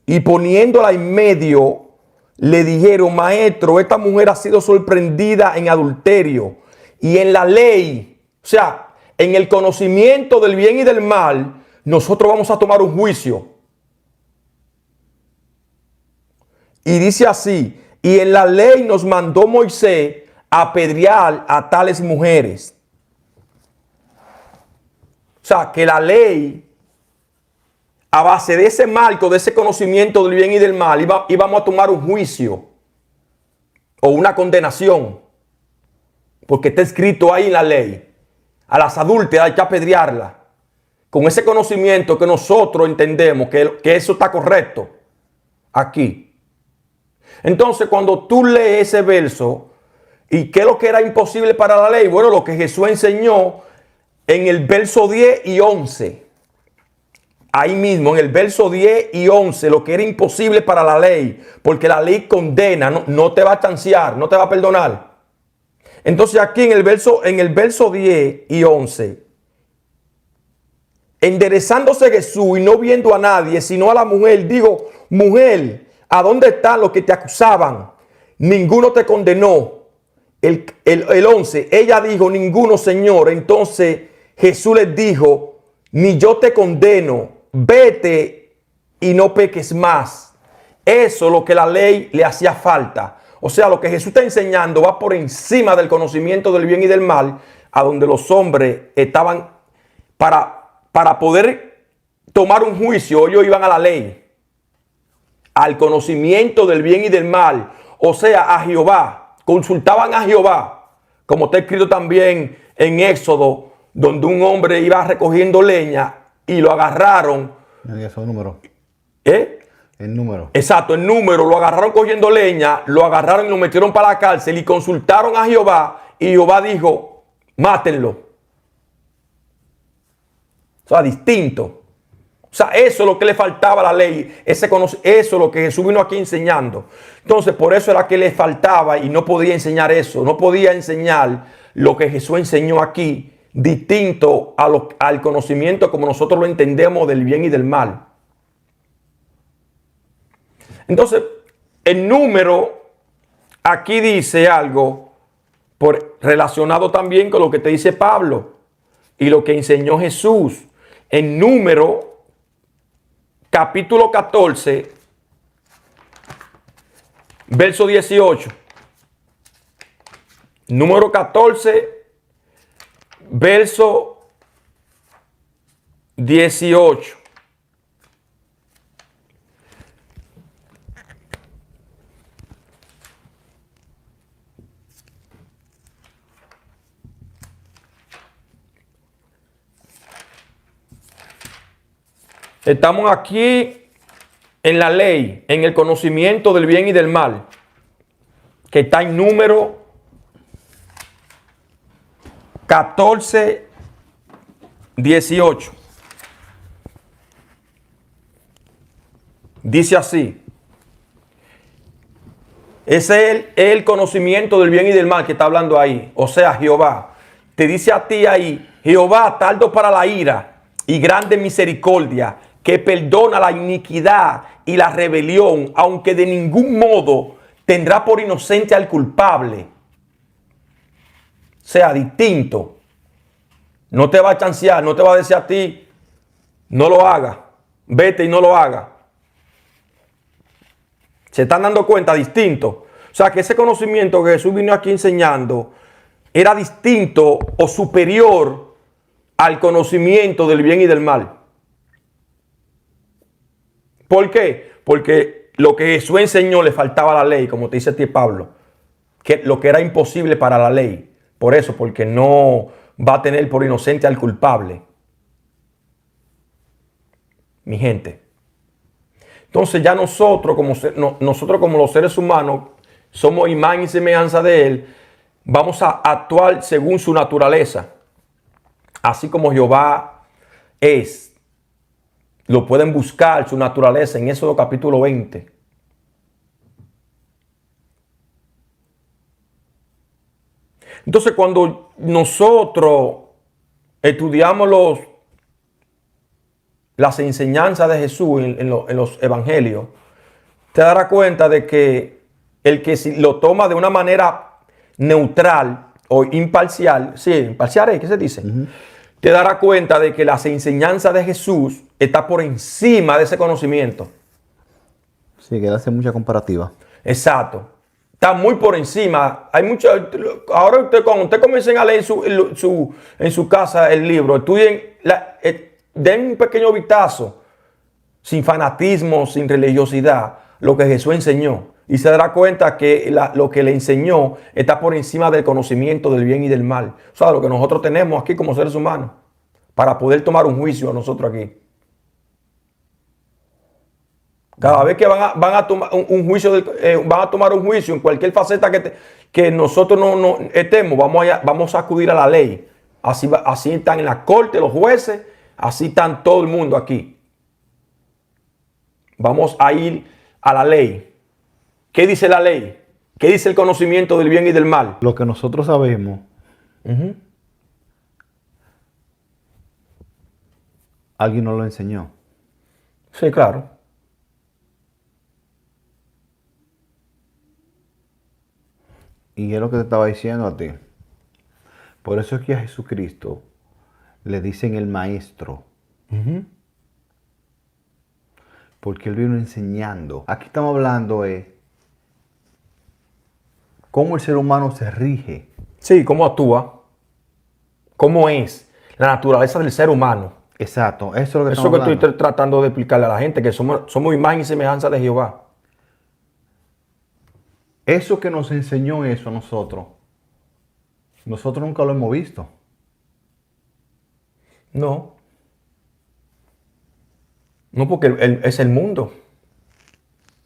y poniéndola en medio, le dijeron, maestro, esta mujer ha sido sorprendida en adulterio, y en la ley, o sea, en el conocimiento del bien y del mal, nosotros vamos a tomar un juicio. Y dice así, y en la ley nos mandó Moisés apedrear a tales mujeres. O sea, que la ley, a base de ese marco, de ese conocimiento del bien y del mal, íbamos a tomar un juicio o una condenación. Porque está escrito ahí en la ley. A las adúlteras hay que apedrearlas. Con ese conocimiento que nosotros entendemos que eso está correcto aquí. Entonces, cuando tú lees ese verso, ¿y qué es lo que era imposible para la ley? Bueno, lo que Jesús enseñó en el verso 10 y 11. Ahí mismo, en el verso 10 y 11, lo que era imposible para la ley, porque la ley condena, no te va a chancear, no te va a perdonar. Entonces aquí en el verso 10 y 11, enderezándose Jesús y no viendo a nadie, sino a la mujer, digo, mujer, ¿a dónde están los que te acusaban? Ninguno te condenó. El 11, ella dijo, ninguno, Señor. Entonces Jesús les dijo, ni yo te condeno, vete y no peques más. Eso es lo que la ley le hacía falta. O sea, lo que Jesús está enseñando va por encima del conocimiento del bien y del mal, a donde los hombres estaban para poder tomar un juicio, ellos iban a la ley, al conocimiento del bien y del mal, o sea, a Jehová, consultaban a Jehová, como está escrito también en Éxodo, donde un hombre iba recogiendo leña y lo agarraron. Esos números. ¿Eh? El número. Exacto, el número, lo agarraron cogiendo leña, lo agarraron y lo metieron para la cárcel y consultaron a Jehová y Jehová dijo, mátenlo. O sea, distinto. O sea, eso es lo que le faltaba a la ley, eso es lo que Jesús vino aquí enseñando. Entonces, por eso era que le faltaba y no podía enseñar eso, no podía enseñar lo que Jesús enseñó aquí, distinto al conocimiento como nosotros lo entendemos del bien y del mal. Entonces, el número aquí dice algo relacionado también con lo que te dice Pablo y lo que enseñó Jesús. En Número, capítulo 14, verso 18. Número 14, verso 18. Estamos aquí en la ley, en el conocimiento del bien y del mal, que está en número 14, 18. Dice así. Ese es el conocimiento del bien y del mal que está hablando ahí. O sea, Jehová. Te dice a ti ahí, Jehová, tardo para la ira y grande misericordia, que perdona la iniquidad y la rebelión, aunque de ningún modo tendrá por inocente al culpable. Sea distinto. No te va a chancear, no te va a decir a ti, no lo haga, vete y no lo haga. Se están dando cuenta, distinto. O sea, que ese conocimiento que Jesús vino aquí enseñando era distinto o superior al conocimiento del bien y del mal. ¿Por qué? Porque lo que Jesús enseñó le faltaba a la ley, como te dice a ti Pablo, que lo que era imposible para la ley. Por eso, porque no va a tener por inocente al culpable. Mi gente. Entonces ya nosotros como los seres humanos, somos imagen y semejanza de Él, vamos a actuar según su naturaleza. Así como Jehová es. Lo pueden buscar, su naturaleza, en Éxodo capítulo 20. Entonces, cuando nosotros estudiamos las enseñanzas de Jesús en los evangelios, te darás cuenta de que el que si lo toma de una manera neutral o imparcial, sí, imparcial es, ¿qué se dice? Te darás cuenta de que las enseñanzas de Jesús está por encima de ese conocimiento. Sí, que él hace mucha comparativa. Exacto. Está muy por encima. Hay mucho. Ahora cuando usted comiencen a leer en su casa el libro, estudien, den un pequeño vistazo, sin fanatismo, sin religiosidad, lo que Jesús enseñó. Y se dará cuenta que lo que le enseñó está por encima del conocimiento del bien y del mal. O sea, lo que nosotros tenemos aquí como seres humanos, para poder tomar un juicio a nosotros aquí. Cada vez que van a tomar un juicio, van a tomar un juicio en cualquier faceta que nosotros no estemos, vamos a acudir a la ley. Así están en la corte los jueces, así están todo el mundo aquí. Vamos a ir a la ley. ¿Qué dice la ley? ¿Qué dice el conocimiento del bien y del mal? Lo que nosotros sabemos, alguien nos lo enseñó. Sí, claro. Y es lo que te estaba diciendo a ti. Por eso es que a Jesucristo le dicen el maestro. Porque él vino enseñando. Aquí estamos hablando de cómo el ser humano se rige. Sí, cómo actúa. Cómo es la naturaleza del ser humano. Exacto, eso es lo que Eso estamos que hablando. estoy tratando de explicarle a la gente, que somos imagen y semejanza de Jehová. Eso que nos enseñó eso a nosotros nunca lo hemos visto. No. No, porque es el mundo.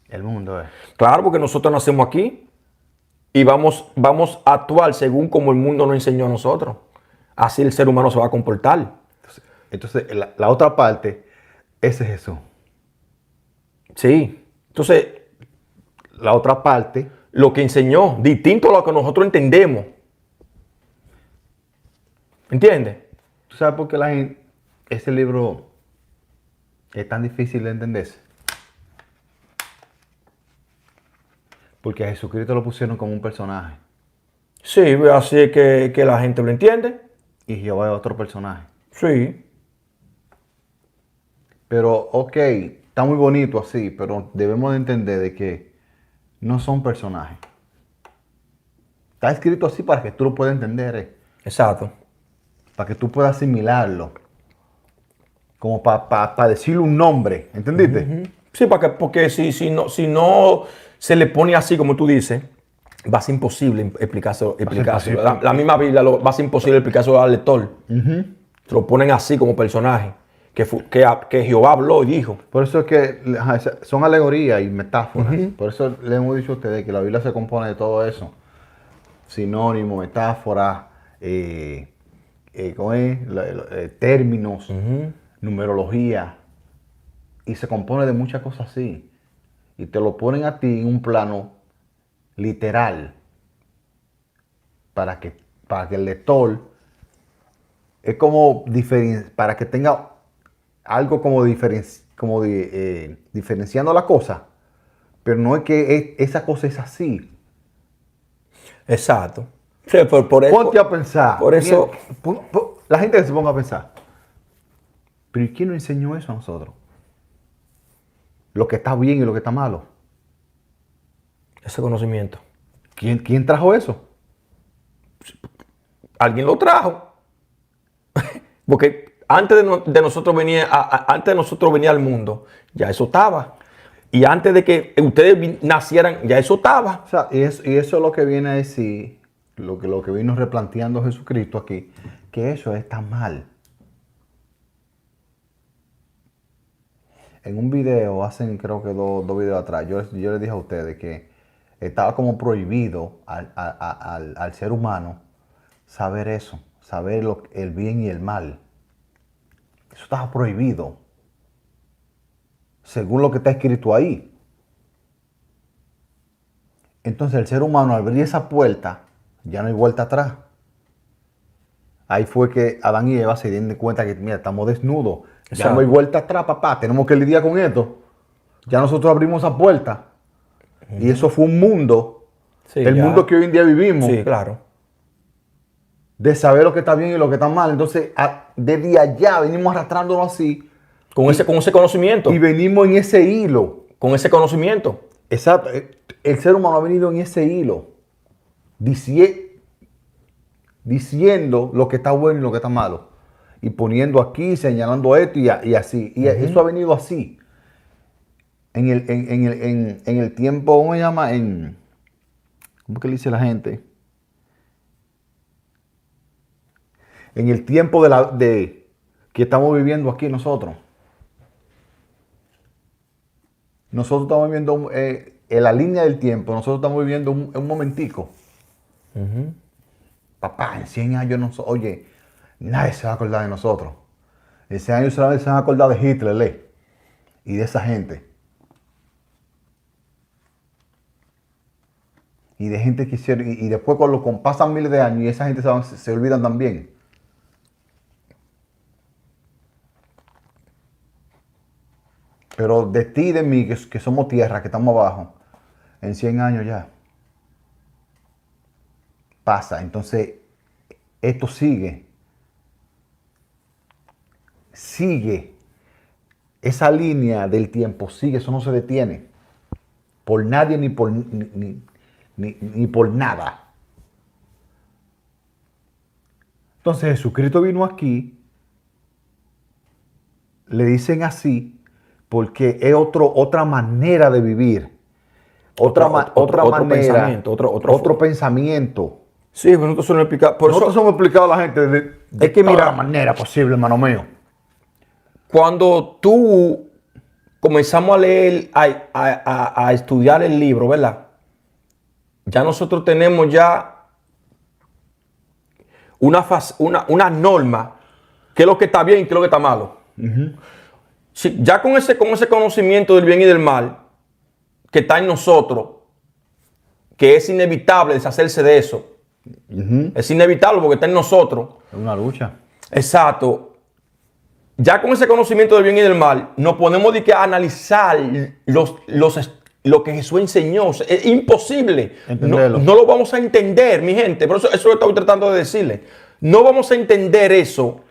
El mundo es. Claro, porque nosotros nacemos aquí y vamos a actuar según como el mundo nos enseñó a nosotros. Así el ser humano se va a comportar. Entonces la otra parte, ese es Jesús. Sí. Entonces, La otra parte, lo que enseñó, distinto a lo que nosotros entendemos. ¿Entiendes? ¿tú sabes por qué ese libro es tan difícil de entenderse? Porque a Jesucristo lo pusieron como un personaje Sí, así es que la gente lo entiende. y Jehová es otro personaje. Sí. Pero, ok, está muy bonito así, pero debemos de entender de que no son personajes. Está escrito así para que tú lo puedas entender. Exacto. para que tú puedas asimilarlo. Como para decirle un nombre, ¿entendiste? Sí, porque si no se le pone así como tú dices, va a ser imposible explicárselo. imposible. La misma Biblia va a ser imposible explicárselo al lector. Se lo ponen así como personaje, que Jehová habló y dijo. Por eso es que son alegorías y metáforas. Por eso le hemos dicho a ustedes que la Biblia se compone de todo eso. Sinónimo, metáfora, ¿cómo es? Términos, numerología. Y se compone de muchas cosas así. Y te lo ponen a ti en un plano literal. Para que el lector es como para que tenga algo como, diferenciando la cosa. Pero no es que esa cosa es así. Exacto. Sí, Ponte a pensar. Por eso. La gente que se ponga a pensar. Pero ¿y quién nos enseñó eso a nosotros? Lo que está bien y lo que está malo. Ese conocimiento. ¿Quién trajo eso? Alguien lo trajo. Porque antes de nosotros venir al mundo, ya eso estaba. Y antes de que ustedes nacieran, ya eso estaba. O sea, y eso es lo que viene a decir, lo que vino replanteando Jesucristo aquí, que eso está mal. En un video, creo que dos videos atrás, yo les dije a ustedes que estaba como prohibido al ser humano saber eso, saber el bien y el mal. Eso estaba prohibido, según lo que está escrito ahí. Entonces el ser humano al abrir esa puerta, ya no hay vuelta atrás. Ahí fue que Adán y Eva se dieron cuenta que, mira, estamos desnudos. Ya no hay vuelta atrás, papá. Tenemos que lidiar con esto. Ya nosotros abrimos esa puerta. Y eso fue un mundo. Sí, el mundo que hoy en día vivimos. Sí, claro. De saber lo que está bien y lo que está mal. Entonces, desde allá venimos arrastrándonos así. Con ese conocimiento. Y venimos en ese hilo. Con ese conocimiento. Exacto. El ser humano ha venido en ese hilo. Diciendo lo que está bueno y lo que está malo. Y poniendo aquí, señalando esto y así. Y eso ha venido así. En el tiempo, ¿cómo se llama? ¿Cómo que le dice la gente? En el tiempo que estamos viviendo aquí nosotros. Nosotros estamos viviendo, en la línea del tiempo, nosotros estamos viviendo un momentico. Papá, en 100 años, oye, nadie se va a acordar de nosotros. En 100 años solamente se van a acordar de Hitler, y de esa gente. Y de gente que hicieron, y después cuando pasan miles de años y esa gente se olvidan también. Pero de ti y de mí, que somos tierra, que estamos abajo, en 100 años ya pasa. Entonces, esto sigue. Esa línea del tiempo sigue, eso no se detiene. Por nadie ni por nada. Entonces Jesucristo vino aquí, le dicen así, porque es otra manera de vivir. Otra manera, otro pensamiento. Sí, pero nosotros somos explicados. Nosotros somos explicados a la gente de que toda mira, la manera posible, hermano mío. Cuando tú comenzamos a leer, a estudiar el libro, ¿verdad? Ya nosotros tenemos ya una norma, qué es lo que está bien y qué es lo que está malo. Sí, ya con ese conocimiento del bien y del mal que está en nosotros, que es inevitable deshacerse de eso. Es inevitable porque está en nosotros. Es una lucha. Exacto. Ya con ese conocimiento del bien y del mal, nos ponemos a analizar lo que Jesús enseñó. Es imposible. No lo vamos a entender, mi gente. Por eso lo estoy tratando de decirle. No vamos a entender eso.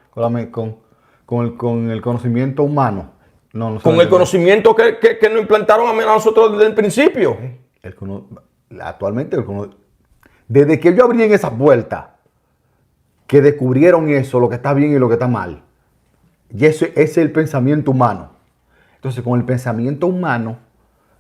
Con el conocimiento humano. Con el conocimiento que nos implantaron a nosotros desde el principio. Actualmente, desde que yo abrí en esa puerta, que descubrieron eso, lo que está bien y lo que está mal. Y ese es el pensamiento humano. Entonces, con el pensamiento humano,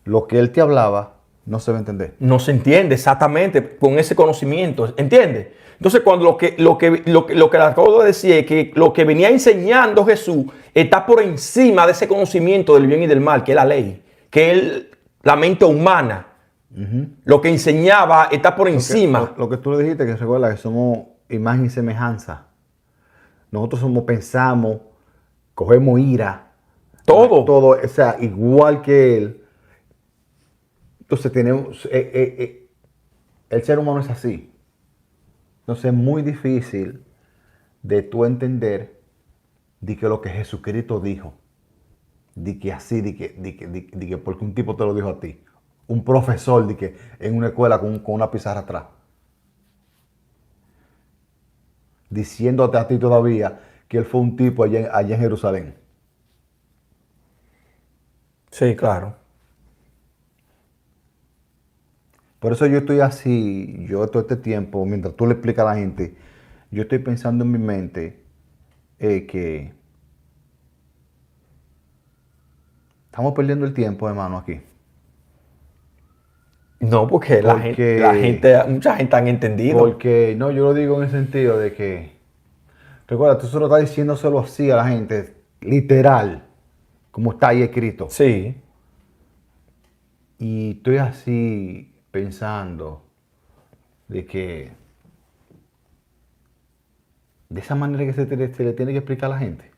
lo que él te hablaba no se va a entender. No se entiende exactamente con ese conocimiento, ¿entiendes? Entonces, cuando lo que le acabo de decir es que lo que venía enseñando Jesús está por encima de ese conocimiento del bien y del mal, que es la ley, que es la mente humana. Lo que enseñaba está por encima. Lo que tú le dijiste, que recuerda que somos imagen y semejanza. Nosotros pensamos, cogemos ira. Todo. Todo, o sea, igual que él. Entonces tenemos, el ser humano es así. Entonces es muy difícil de tú entender de que lo que Jesucristo dijo, de que así, de que porque un tipo te lo dijo a ti, un profesor de que en una escuela con una pizarra atrás, diciéndote a ti todavía que él fue un tipo allá en Jerusalén. Sí, claro. Por eso yo estoy así, yo todo este tiempo, mientras tú le explicas a la gente, yo estoy pensando en mi mente que estamos perdiendo el tiempo, hermano, aquí. No, porque mucha gente han entendido. Porque, no, yo lo digo en el sentido de que, recuerda, tú solo estás diciéndoselo así a la gente, literal, como está ahí escrito. Sí. Y estoy así pensando de que de esa manera que se le tiene que explicar a la gente.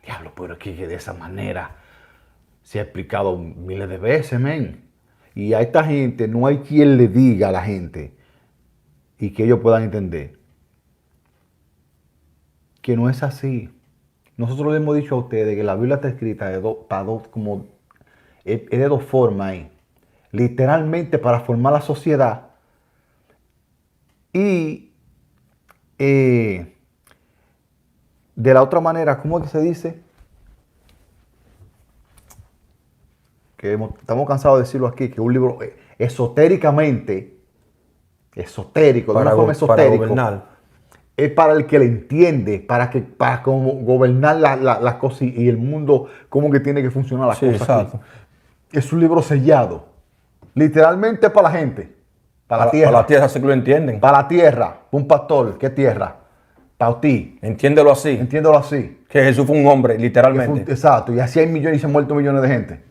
Diablo, pero es que de esa manera se ha explicado miles de veces, men. Y a esta gente no hay quien le diga a la gente y que ellos puedan entender que no es así. Nosotros le hemos dicho a ustedes que la Biblia está escrita es de dos formas ahí. Literalmente para formar la sociedad y de la otra manera, ¿cómo es que se dice? Que estamos cansados de decirlo aquí, que un libro esotéricamente, esotérico, de una forma Para esotérica, gobernar. es para el que le entiende, para como gobernar las cosas y el mundo, cómo que tiene que funcionar las Sí, cosas. exacto. Aquí. Es un libro sellado. Literalmente para la gente. Para la tierra. Para la tierra sí que lo entienden. Para la tierra. Un pastor. ¿Qué tierra? Para ti. Entiéndelo así. Entiéndelo así. Que Jesús fue un hombre, literalmente. Exacto. Y así hay millones y se han muerto millones de gente.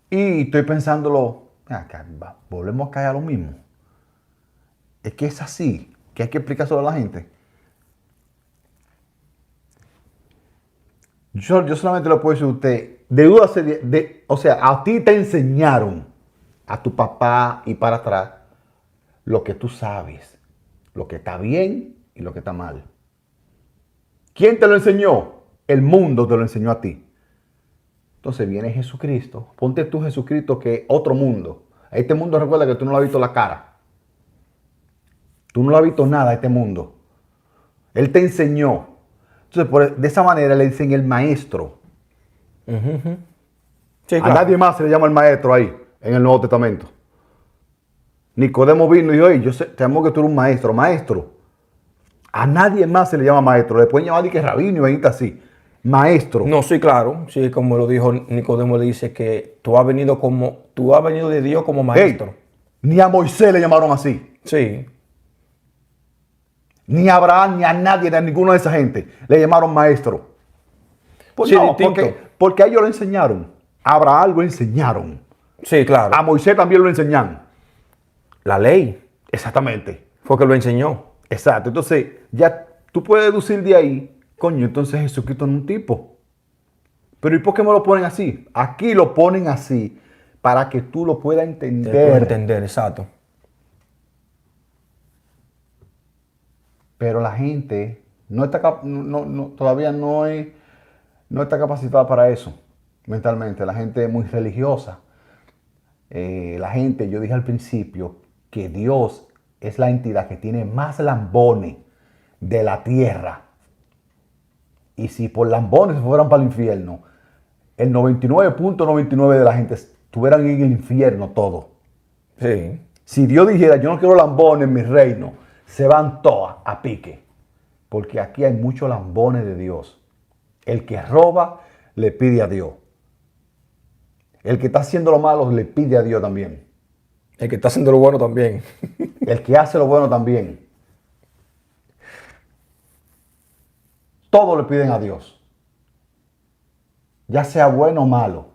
Y estoy pensándolo, volvemos a caer a lo mismo. Es que es así, que hay que explicárselo a la gente. Yo solamente le puedo decir a usted, o sea, a ti te enseñaron, a tu papá y para atrás, lo que tú sabes, lo que está bien y lo que está mal. ¿Quién te lo enseñó? El mundo te lo enseñó a ti. Entonces viene Jesucristo. Ponte tú Jesucristo que es otro mundo. A este mundo recuerda que tú no le has visto la cara. Tú no le has visto nada a este mundo. Él te enseñó. Entonces de esa manera le dicen el maestro. Sí, A claro. nadie más se le llama el maestro ahí, en el Nuevo Testamento. Nicodemo vino y dijo, oye, te amo que tú eres un maestro. Maestro. A nadie más se le llama maestro. Le pueden llamar de que rabino y venita así. Maestro. No, sí, claro. Sí, como lo dijo Nicodemo, le dice que tú has venido de Dios como maestro. Hey, ni a Moisés le llamaron así. Sí. Ni a Abraham, ni a nadie, ni a ninguna de esa gente le llamaron maestro. Pues Sí, no, distinto. porque a ellos lo enseñaron. A Abraham lo enseñaron. Sí, claro. A Moisés también lo enseñan. La ley Exactamente. fue que lo enseñó. Exacto. Entonces, ya tú puedes deducir de ahí, coño, entonces Jesucristo no es un tipo. Pero ¿y por qué me lo ponen así? Aquí lo ponen así para que tú lo puedas Te puedo entender. entender, exacto. Pero la gente no está todavía no está capacitada para eso mentalmente. La gente es muy religiosa. La gente, yo dije al principio que Dios es la entidad que tiene más lambones de la tierra. Y si por lambones se fueran para el infierno, el 99.99 de la gente estuvieran en el infierno todo. Sí. Si Dios dijera, yo no quiero lambones en mi reino, se van todas a pique. Porque aquí hay muchos lambones de Dios. El que roba le pide a Dios. El que está haciendo lo malo le pide a Dios también. El que está haciendo lo bueno también. El que hace lo bueno también. Todos le piden a Dios. Ya sea bueno o malo.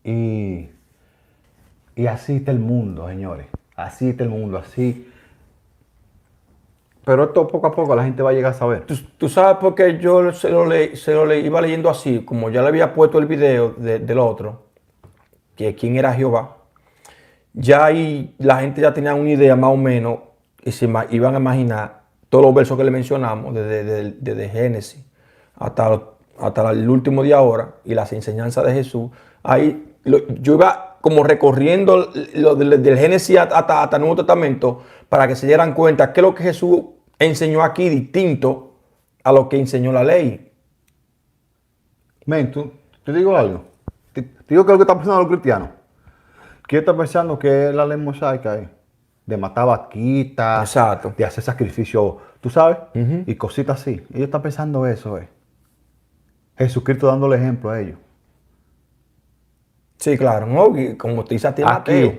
Y así está el mundo, señores. Así está el mundo, así. Pero esto poco a poco la gente va a llegar a saber. ¿Tú sabes por qué yo iba leyendo así? Como ya le había puesto el video del otro, que quién era Jehová. Ya ahí la gente ya tenía una idea más o menos y iban a imaginar todos los versos que le mencionamos, desde Génesis hasta el último día ahora y las enseñanzas de Jesús. Ahí yo iba como recorriendo del Génesis hasta el Nuevo Testamento para que se dieran cuenta que es lo que Jesús enseñó aquí distinto a lo que enseñó la ley. Men, te digo algo. Te digo que es lo que está pensando los cristianos. ¿Qué está pensando que es la ley mosaica ahí? De matar vaquitas, Exacto. de hacer sacrificio, tú sabes, y cositas así. Ellos están pensando eso, Jesucristo dándole ejemplo a ellos. Sí, claro, ¿no? Y como te dice a ti en Aquí, Mateo.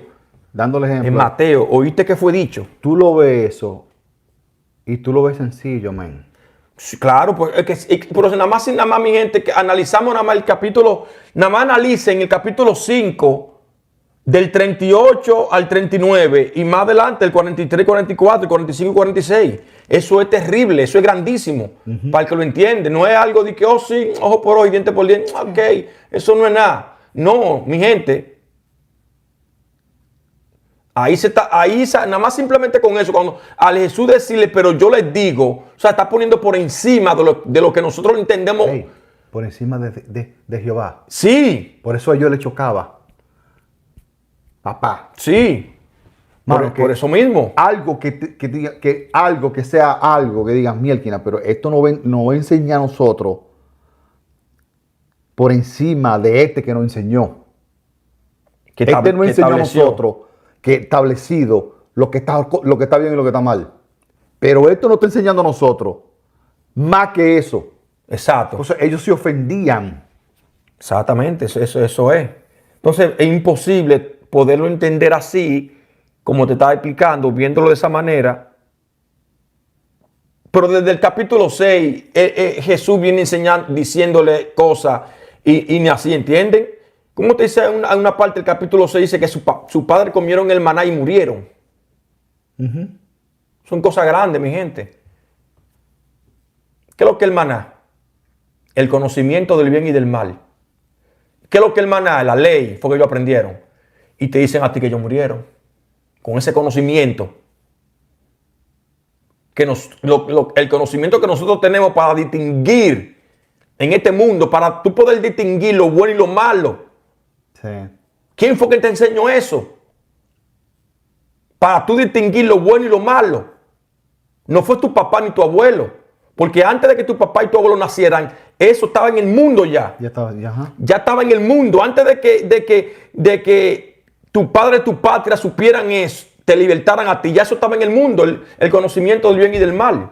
dándole ejemplo. En Mateo, ¿oíste que fue dicho? Tú lo ves eso y tú lo ves sencillo, men. Sí, claro, pues pero nada más, mi gente, que analizamos nada más el capítulo, nada más analicen el capítulo 5, del 38 al 39, y más adelante el 43, 44, 45 y 46. Eso es terrible, eso es grandísimo, para el que lo entiende. No es algo de que, oh sí, ojo por ojo, diente por diente, ok, eso no es nada. No, mi gente. Nada más simplemente con eso, cuando al Jesús decirle, pero yo les digo, o sea, está poniendo por encima de lo que nosotros entendemos. Hey, por encima de Jehová. Sí, Por eso yo le chocaba. Papá. sí, Mano, por eso mismo. Algo que diga, que algo que sea algo que digas mielquina, pero esto no enseña a nosotros por encima de este que nos enseñó. Que Este no que enseñó a estableció. nosotros que establecido lo que está bien y lo que está mal. Pero esto no está enseñando a nosotros más que eso. Exacto. Entonces ellos se ofendían. Exactamente, eso es. Entonces es imposible poderlo entender así, como te estaba explicando, viéndolo de esa manera. Pero desde el capítulo 6, Jesús viene enseñando, diciéndole cosas y ni así, ¿entienden? ¿Cómo te dice en una parte del capítulo 6? Dice que su padre comieron el maná y murieron. Son cosas grandes, mi gente. ¿Qué es lo que es el maná? El conocimiento del bien y del mal. ¿Qué es lo que es el maná? La ley, fue que ellos aprendieron. Y te dicen a ti que ellos murieron. Con ese conocimiento. El conocimiento que nosotros tenemos para distinguir en este mundo, para tú poder distinguir lo bueno y lo malo. Sí. ¿Quién fue que te enseñó eso? Para tú distinguir lo bueno y lo malo. No fue tu papá ni tu abuelo. Porque antes de que tu papá y tu abuelo nacieran, eso estaba en el mundo ya. Ya estaba, ajá. Ya estaba en el mundo. Antes de que tu padre y tu patria supieran eso, te libertaran a ti, ya eso estaba en el mundo, el conocimiento del bien y del mal.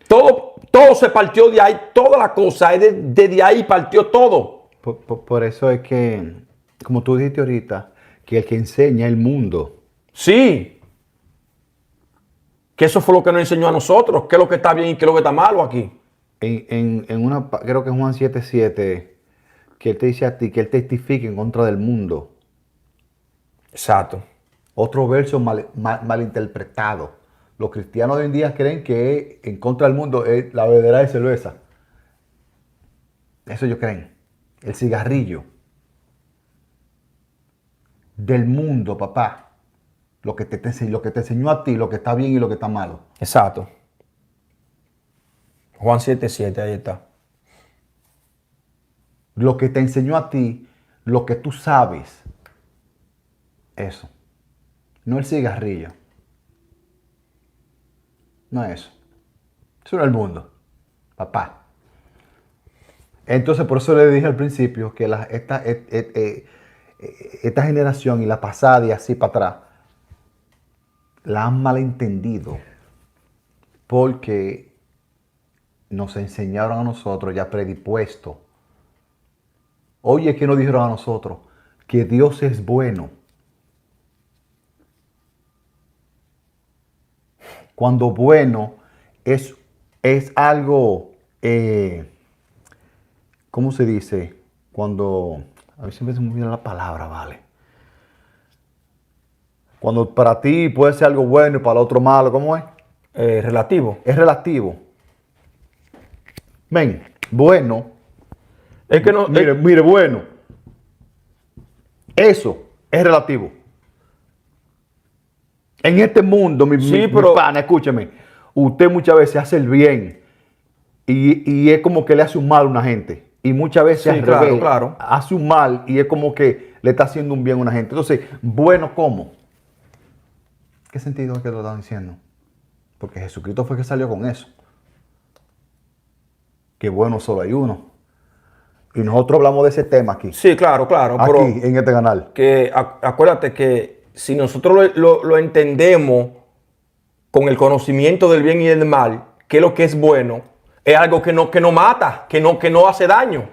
Todo se partió de ahí, toda la cosa, desde ahí partió todo. Por eso es que, como tú dijiste ahorita, que el que enseña el mundo. Sí. Que eso fue lo que nos enseñó a nosotros, qué es lo que está bien y qué es lo que está malo aquí. Creo que en Juan 7:7, que él te dice a ti que él testifica en contra del mundo. Exacto. Otro verso malinterpretado. Los cristianos hoy en día creen que en contra del mundo es la bebedera de cerveza. Eso ellos creen. El cigarrillo. Del mundo, papá. Lo que te enseñó a ti, lo que está bien y lo que está malo. Exacto. Juan 7:7, ahí está. Lo que te enseñó a ti, lo que tú sabes. Eso. No el cigarrillo. No es eso. Eso no es el mundo. Papá. Entonces, por eso le dije al principio que esta generación y la pasada y así para atrás la han malentendido porque nos enseñaron a nosotros ya predispuesto. Oye, ¿qué nos dijeron a nosotros? Que Dios es bueno. Cuando bueno es algo, ¿cómo se dice? Cuando, a ver si me olvida la palabra, vale. Cuando para ti puede ser algo bueno y para el otro malo, ¿cómo es? Relativo. Es relativo. Ven, bueno. Es que no. Mire, bueno. Eso es relativo. En este mundo, mi pana, escúchame, usted muchas veces hace el bien y es como que le hace un mal a una gente. Y muchas veces Sí, al claro, revés, claro. hace un mal y es como que le está haciendo un bien a una gente. Entonces, bueno, ¿cómo? ¿Qué sentido es que lo están diciendo? Porque Jesucristo fue que salió con eso. Que bueno solo hay uno. Y nosotros hablamos de ese tema aquí. Sí, claro, claro. Aquí, Pero en este canal. que acuérdate que si nosotros lo entendemos con el conocimiento del bien y del mal, que es lo que es bueno, es algo que no mata, que no hace daño.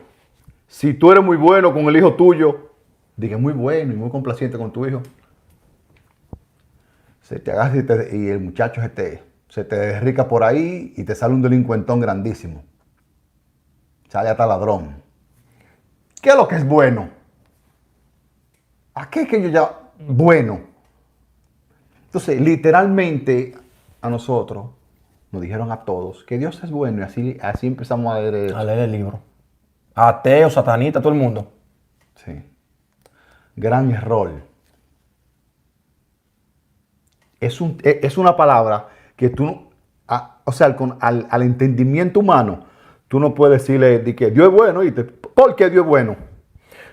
Si tú eres muy bueno con el hijo tuyo, diga muy bueno y muy complaciente con tu hijo, se te agarra y el muchacho se te derrica por ahí y te sale un delincuentón grandísimo. Sale hasta ladrón. ¿Qué es lo que es bueno? ¿A qué es que yo ya bueno? Entonces, literalmente a nosotros nos dijeron a todos que Dios es bueno y así empezamos a leer eso. A leer el libro. Ateo, satanista, todo el mundo. Sí. Gran error. Es una palabra que tú, o sea, al entendimiento humano, tú no puedes decirle de que Dios es bueno, ¿por qué Dios es bueno?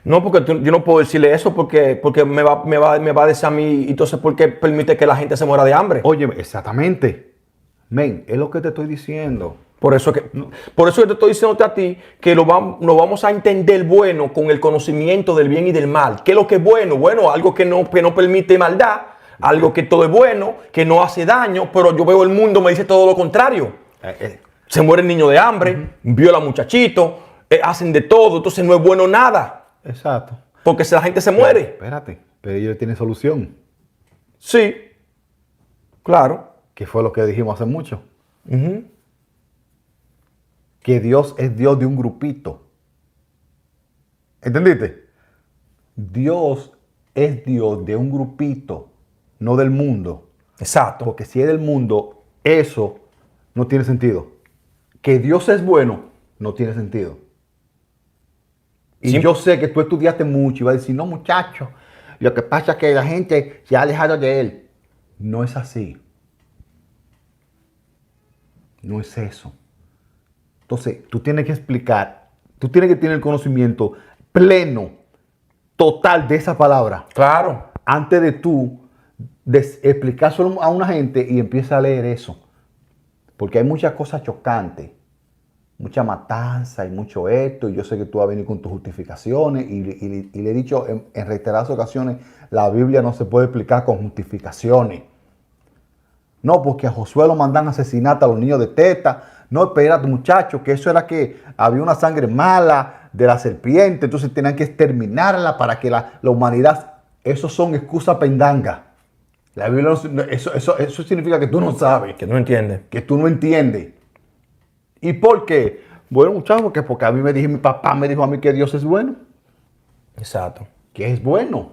No, porque yo no puedo decirle eso porque me va a decir a mí, entonces, ¿por qué permite que la gente se muera de hambre? Oye, exactamente. Men, es lo que te estoy diciendo. Por eso que te estoy diciendo a ti que lo vamos a entender bueno con el conocimiento del bien y del mal. ¿Qué es lo que es bueno? Bueno, algo que no permite maldad, algo que todo es bueno, que no hace daño, pero yo veo el mundo, me dice todo lo contrario. Se muere el niño de hambre, viola muchachitos, hacen de todo, entonces no es bueno nada. Exacto. Porque si la gente se muere. Espérate, pero ellos tienen solución. Sí, claro. Que fue lo que dijimos hace mucho. Que Dios es Dios de un grupito. ¿Entendiste? Dios es Dios de un grupito, no del mundo. Exacto. Porque si es del mundo, eso no tiene sentido. Que Dios es bueno, no tiene sentido. Y Sí. yo sé que tú estudiaste mucho y vas a decir, no muchacho, lo que pasa es que la gente se ha alejado de él. No es así. No es eso. Entonces, tú tienes que explicar, tú tienes que tener el conocimiento pleno, total de esa palabra. Claro. Antes de tú explicar solo a una gente y empieza a leer eso. Porque hay muchas cosas chocantes, mucha matanza y mucho esto. Y yo sé que tú vas a venir con tus justificaciones. Y le he dicho en reiteradas ocasiones, la Biblia no se puede explicar con justificaciones. No, porque a Josué lo mandan a asesinar a los niños de teta. No, espérate, muchachos, que eso era que había una sangre mala de la serpiente, entonces tenían que exterminarla para que la humanidad... Eso son excusas pendangas. La Biblia eso significa que tú no sabes. Que no entiende. Que tú no entiendes. ¿Y por qué? Bueno, muchachos, porque a mí mi papá me dijo a mí que Dios es bueno. Exacto. Que es bueno.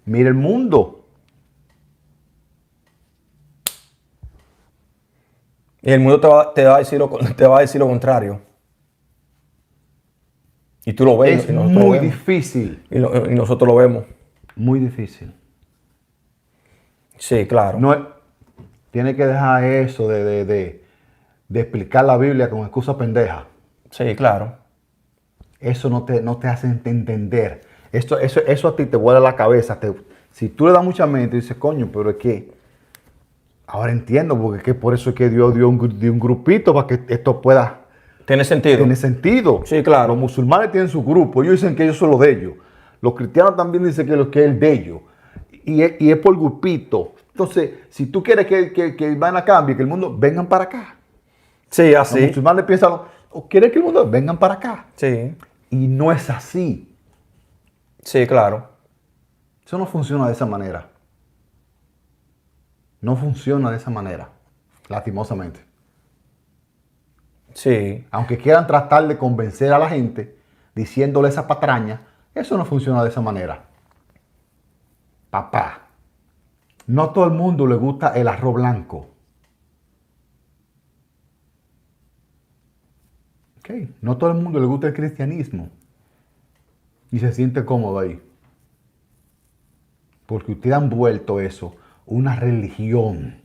Mira el mundo. Y el mundo te va a decir lo contrario. Y tú lo ves. Es y nosotros lo muy vemos. difícil. Y nosotros lo vemos. Muy difícil. Sí, claro. No, tiene que dejar eso de explicar la Biblia con excusas pendejas. Sí, claro. Eso no te hace entender. Eso a ti te vuela la cabeza. Si tú le das mucha mente y dices, coño, pero es que ahora entiendo, porque es que por eso es que Dios dio un grupito para que esto pueda Tiene sentido. Tiene sentido. Sí, claro. Los musulmanes tienen su grupo, ellos dicen que ellos son los de ellos. Los cristianos también dicen que es el de ellos. Y es por grupito. Entonces, si tú quieres que van a cambio, que el mundo, vengan para acá. Sí, Los así. musulmanes piensan, o quieren que el mundo, vengan para acá. Sí, Y no es así. sí, claro. Eso no funciona de esa manera. No funciona de esa manera, lastimosamente. Sí, Aunque quieran tratar de convencer a la gente diciéndole esa patraña, eso no funciona de esa manera. Papá, no a todo el mundo le gusta el arroz blanco. Ok, no a todo el mundo le gusta el cristianismo. Y se siente cómodo ahí. Porque ustedes han vuelto eso una religión.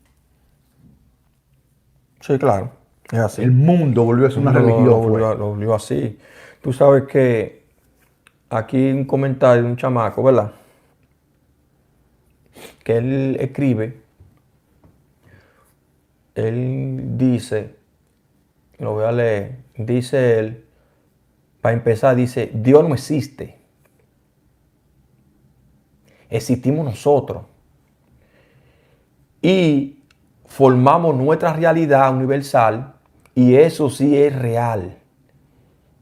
sí, claro. Es así. El mundo volvió a ser una religión. Lo volvió así. Tú sabes que aquí un comentario de un chamaco, ¿verdad? Que él escribe, él dice, lo voy a leer, dice él, para empezar, dice, Dios no existe. Existimos nosotros. Y formamos nuestra realidad universal y eso sí es real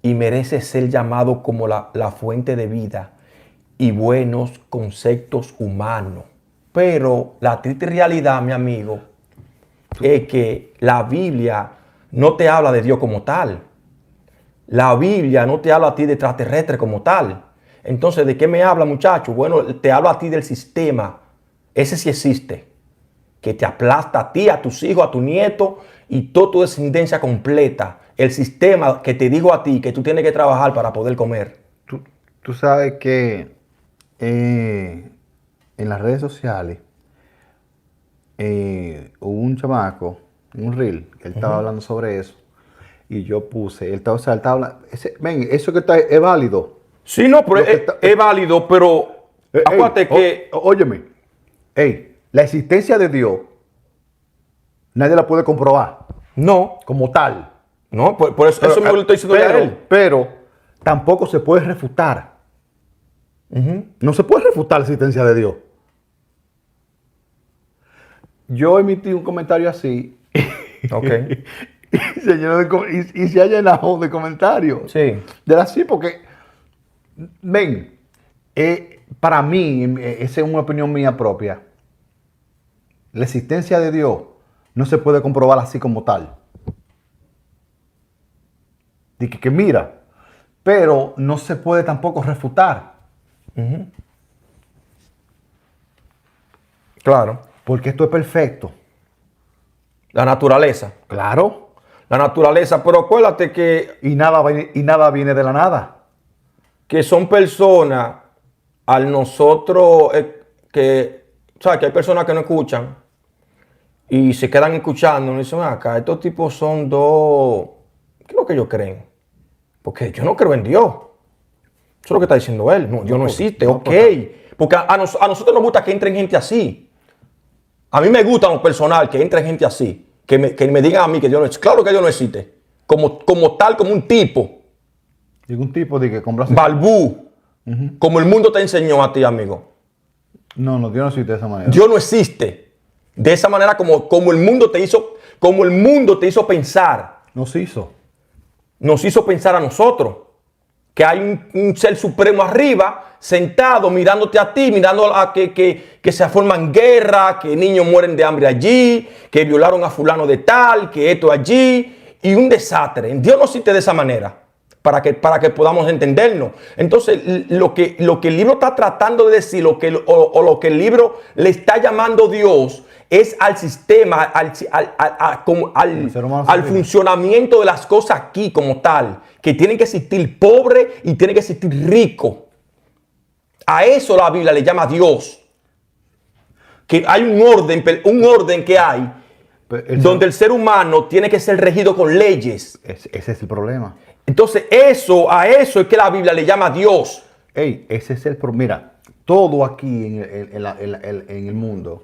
y merece ser llamado como la fuente de vida y buenos conceptos humanos. Pero la triste realidad, mi amigo, es que la Biblia no te habla de Dios como tal. La Biblia no te habla a ti de extraterrestre como tal. Entonces, ¿de qué me habla, muchacho? Bueno, te habla a ti del sistema. Ese sí existe. Que te aplasta a ti, a tus hijos, a tu nieto y toda tu descendencia completa. El sistema que te digo a ti que tú tienes que trabajar para poder comer. Tú sabes que en las redes sociales hubo un chamaco, un reel, que él estaba hablando sobre eso. Y yo puse, él estaba hablando, ven, eso que está es válido. Sí, no, pero Lo que es válido, pero acuérdate que... Óyeme, la existencia de Dios, nadie la puede comprobar No, como tal. no, por eso, eso mismo le estoy diciendo a él. Pero tampoco se puede refutar. No se puede refutar la existencia de Dios. Yo emití un comentario así. Ok. y se ha llenado de comentarios. Sí. De así, porque, ven, para mí, esa es una opinión mía propia. La existencia de Dios no se puede comprobar así como tal. De que mira, pero no se puede tampoco refutar. Claro. Porque esto es perfecto. La naturaleza. Claro. La naturaleza, pero acuérdate que Y nada viene de la nada. son personas, al nosotros, ¿sabes? Que hay personas que no escuchan y se quedan escuchando y dicen, acá, estos tipos son dos, ¿qué es lo que ellos creen? Porque yo no creo en Dios. Eso es lo que está diciendo él. No, Dios no existe, ok. Porque a nosotros nos gusta que entren gente así. A mí me gusta en lo personal que entren gente así. Que me digan a mí que Dios no existe. Claro que Dios no existe. Como tal, como un tipo. Ningún tipo de que compras. Balbú. Como el mundo te enseñó a ti, amigo. No, Dios no existe de esa manera. Dios no existe. De esa manera como el mundo te hizo pensar. Nos hizo. Nos hizo pensar a nosotros. Que hay un ser supremo arriba, sentado, mirándote a ti, mirando a que se forman guerras, que niños mueren de hambre allí, que violaron a fulano de tal, que esto allí, y un desastre. Dios no existe de esa manera, para que podamos entendernos. Entonces, lo que el libro está tratando de decir, lo que el libro le está llamando Dios, es al sistema, al funcionamiento de las cosas aquí como tal, que tienen que existir pobre y tienen que existir rico. A eso la Biblia le llama Dios. Que hay un orden que hay, donde el ser humano tiene que ser regido con leyes. Ese es el problema. Entonces a eso es que la Biblia le llama Dios. Ese es el problema. Mira, todo aquí en el mundo.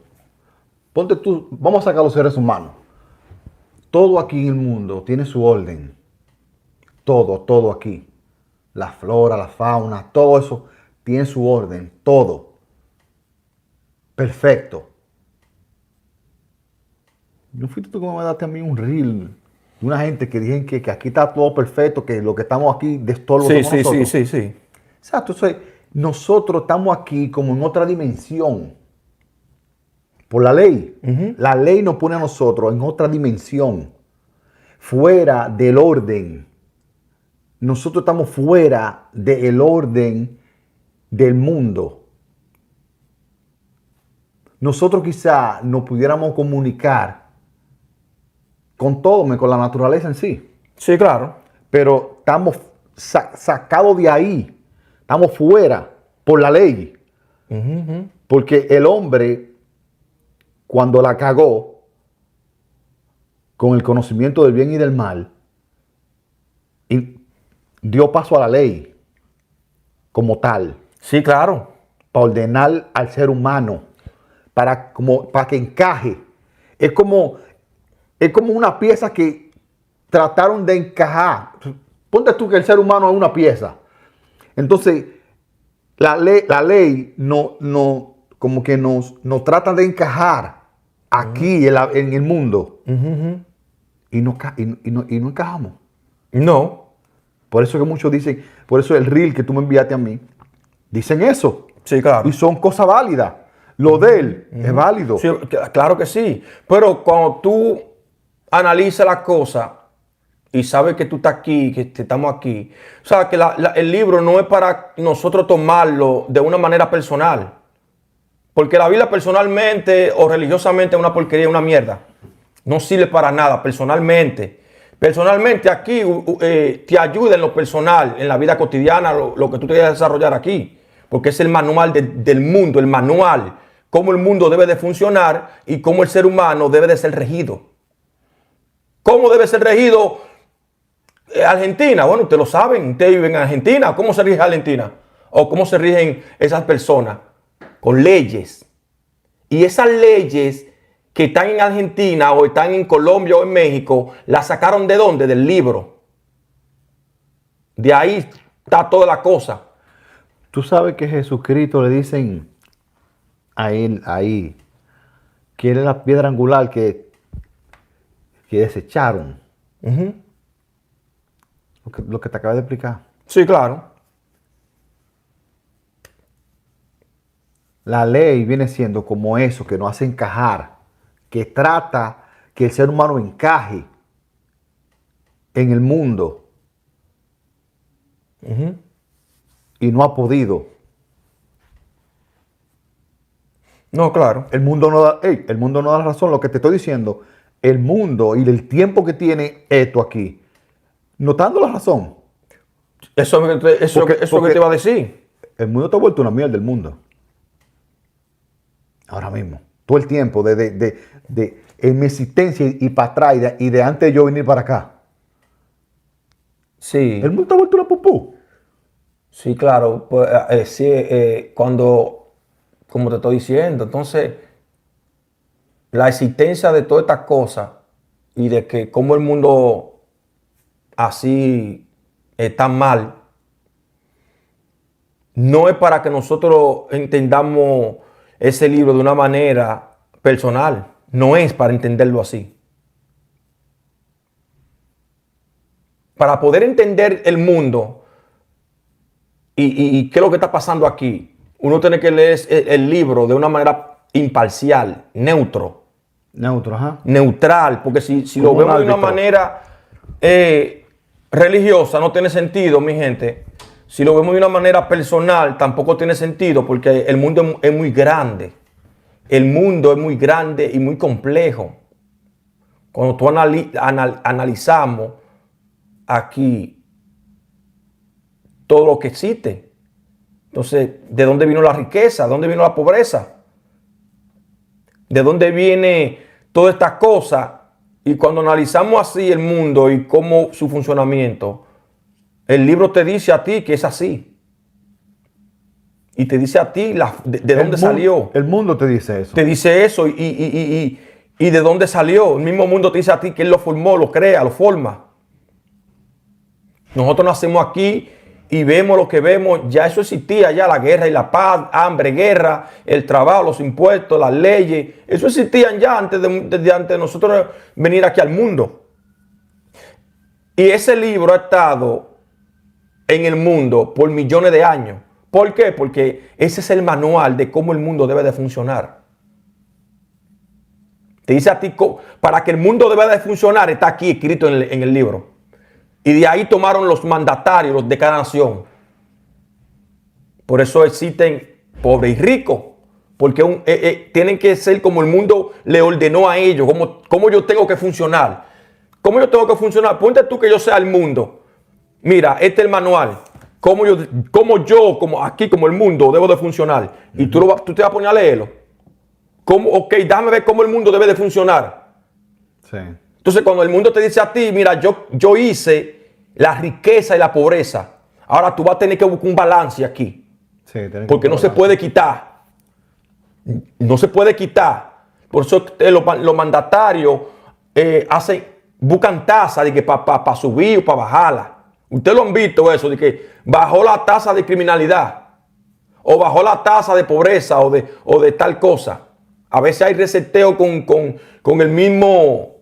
Ponte tú, vamos a sacar los seres humanos. Todo aquí en el mundo tiene su orden. todo aquí. La flora, la fauna, todo eso tiene su orden, todo. Perfecto. ¿No fuiste tú que me daste a mí un reel de una gente que dijeron que aquí está todo perfecto, que lo que estamos aquí de todo lo que Sí, somos sí, sí, nosotros? sí, sí. Exacto. Entonces, nosotros estamos aquí como en otra dimensión. Por la ley. La ley nos pone a nosotros en otra dimensión. Fuera del orden. Nosotros estamos fuera del orden del mundo. Nosotros quizá nos pudiéramos comunicar con todo, con la naturaleza en sí. Sí, claro. Pero estamos sacados de ahí. Estamos fuera por la ley. Porque el hombre, cuando la cagó, con el conocimiento del bien y del mal, y dio paso a la ley como tal, Sí, claro. para ordenar al ser humano, para que encaje. Es como una pieza que trataron de encajar. Ponte tú que el ser humano es una pieza. Entonces, la ley no, como que nos trata de encajar aquí en el mundo. Y no encajamos. No. Por eso que muchos dicen, por eso el reel que tú me enviaste a mí, dicen eso. Sí, claro. Y son cosas válidas. Lo de él es válido. Sí, claro que sí. Pero cuando tú analizas las cosas y sabes que tú estás aquí, que estamos aquí, o sea, que el libro no es para nosotros tomarlo de una manera personal. Porque la Biblia personalmente o religiosamente es una porquería, una mierda. No sirve para nada, personalmente. Personalmente aquí te ayuda en lo personal, en la vida cotidiana, lo que tú te quieras desarrollar aquí. Porque es el manual del mundo, el manual. Cómo el mundo debe de funcionar y cómo el ser humano debe de ser regido. ¿Cómo debe ser regido Argentina? Bueno, ustedes lo saben, ustedes viven en Argentina. ¿Cómo se rige Argentina? ¿O cómo se rigen esas personas? Con leyes. Y esas leyes que están en Argentina o están en Colombia o en México, las sacaron ¿de dónde? Del libro. De ahí está toda la cosa. Tú sabes que Jesucristo le dicen a él ahí que él es la piedra angular que desecharon. Lo que te acabo de explicar. Sí, claro. La ley viene siendo como eso que nos hace encajar, que trata que el ser humano encaje en el mundo y no ha podido. No, claro. El mundo no da razón. Lo que te estoy diciendo, el mundo y el tiempo que tiene esto aquí, no está dando la razón. Eso es lo que te iba a decir. El mundo está vuelto una mierda del mundo. Ahora mismo. Todo el tiempo en mi existencia y para atrás y de antes de yo venir para acá. Sí. El mundo está vuelto una pupú. Sí, claro. Pues, sí, cuando, como te estoy diciendo, entonces, la existencia de todas estas cosas y de que como el mundo así está mal, no es para que nosotros entendamos ese libro de una manera personal. No es para entenderlo así. Para poder entender el mundo y qué es lo que está pasando aquí, uno tiene que leer el libro de una manera imparcial, neutro. Neutro, ajá. Neutral, porque si lo Como un vemos de una árbitro. manera religiosa, no tiene sentido, mi gente. Si lo vemos de una manera personal, tampoco tiene sentido, porque el mundo es muy grande. El mundo es muy grande y muy complejo. Cuando tú analizamos aquí todo lo que existe. Entonces, ¿de dónde vino la riqueza? ¿De dónde vino la pobreza? ¿De dónde viene toda esta cosa? Y cuando analizamos así el mundo y cómo su funcionamiento, el libro te dice a ti que es así. Y te dice a ti de dónde salió. El mundo te dice eso. Te dice eso y de dónde salió. El mismo mundo te dice a ti que él lo formó, lo crea, lo forma. Nosotros nacemos aquí y vemos lo que vemos. Ya eso existía, ya la guerra y la paz, hambre, guerra, el trabajo, los impuestos, las leyes. Eso existían ya desde antes de nosotros venir aquí al mundo. Y ese libro ha estado en el mundo por millones de años. ¿Por qué? Porque ese es el manual de cómo el mundo debe de funcionar. Te dice a ti, para que el mundo deba de funcionar, está aquí escrito en el libro. Y de ahí tomaron los mandatarios, los de cada nación. Por eso existen pobres y ricos. Porque tienen que ser como el mundo le ordenó a ellos. Como yo tengo que funcionar. ¿Cómo yo tengo que funcionar? Ponte tú que yo sea el mundo. Mira, este es el manual. Como el mundo, debo de funcionar. Y tú te vas a poner a leerlo. Ok, déjame ver cómo el mundo debe de funcionar. Sí. Entonces, cuando el mundo te dice a ti, mira, yo hice la riqueza y la pobreza. Ahora tú vas a tener que buscar un balance aquí. Sí, porque no se puede quitar. No se puede quitar. Por eso los mandatarios buscan tasas de que para subir o para bajarla. Ustedes lo han visto eso, de que bajó la tasa de criminalidad. O bajó la tasa de pobreza o de tal cosa. A veces hay reseteo con el mismo,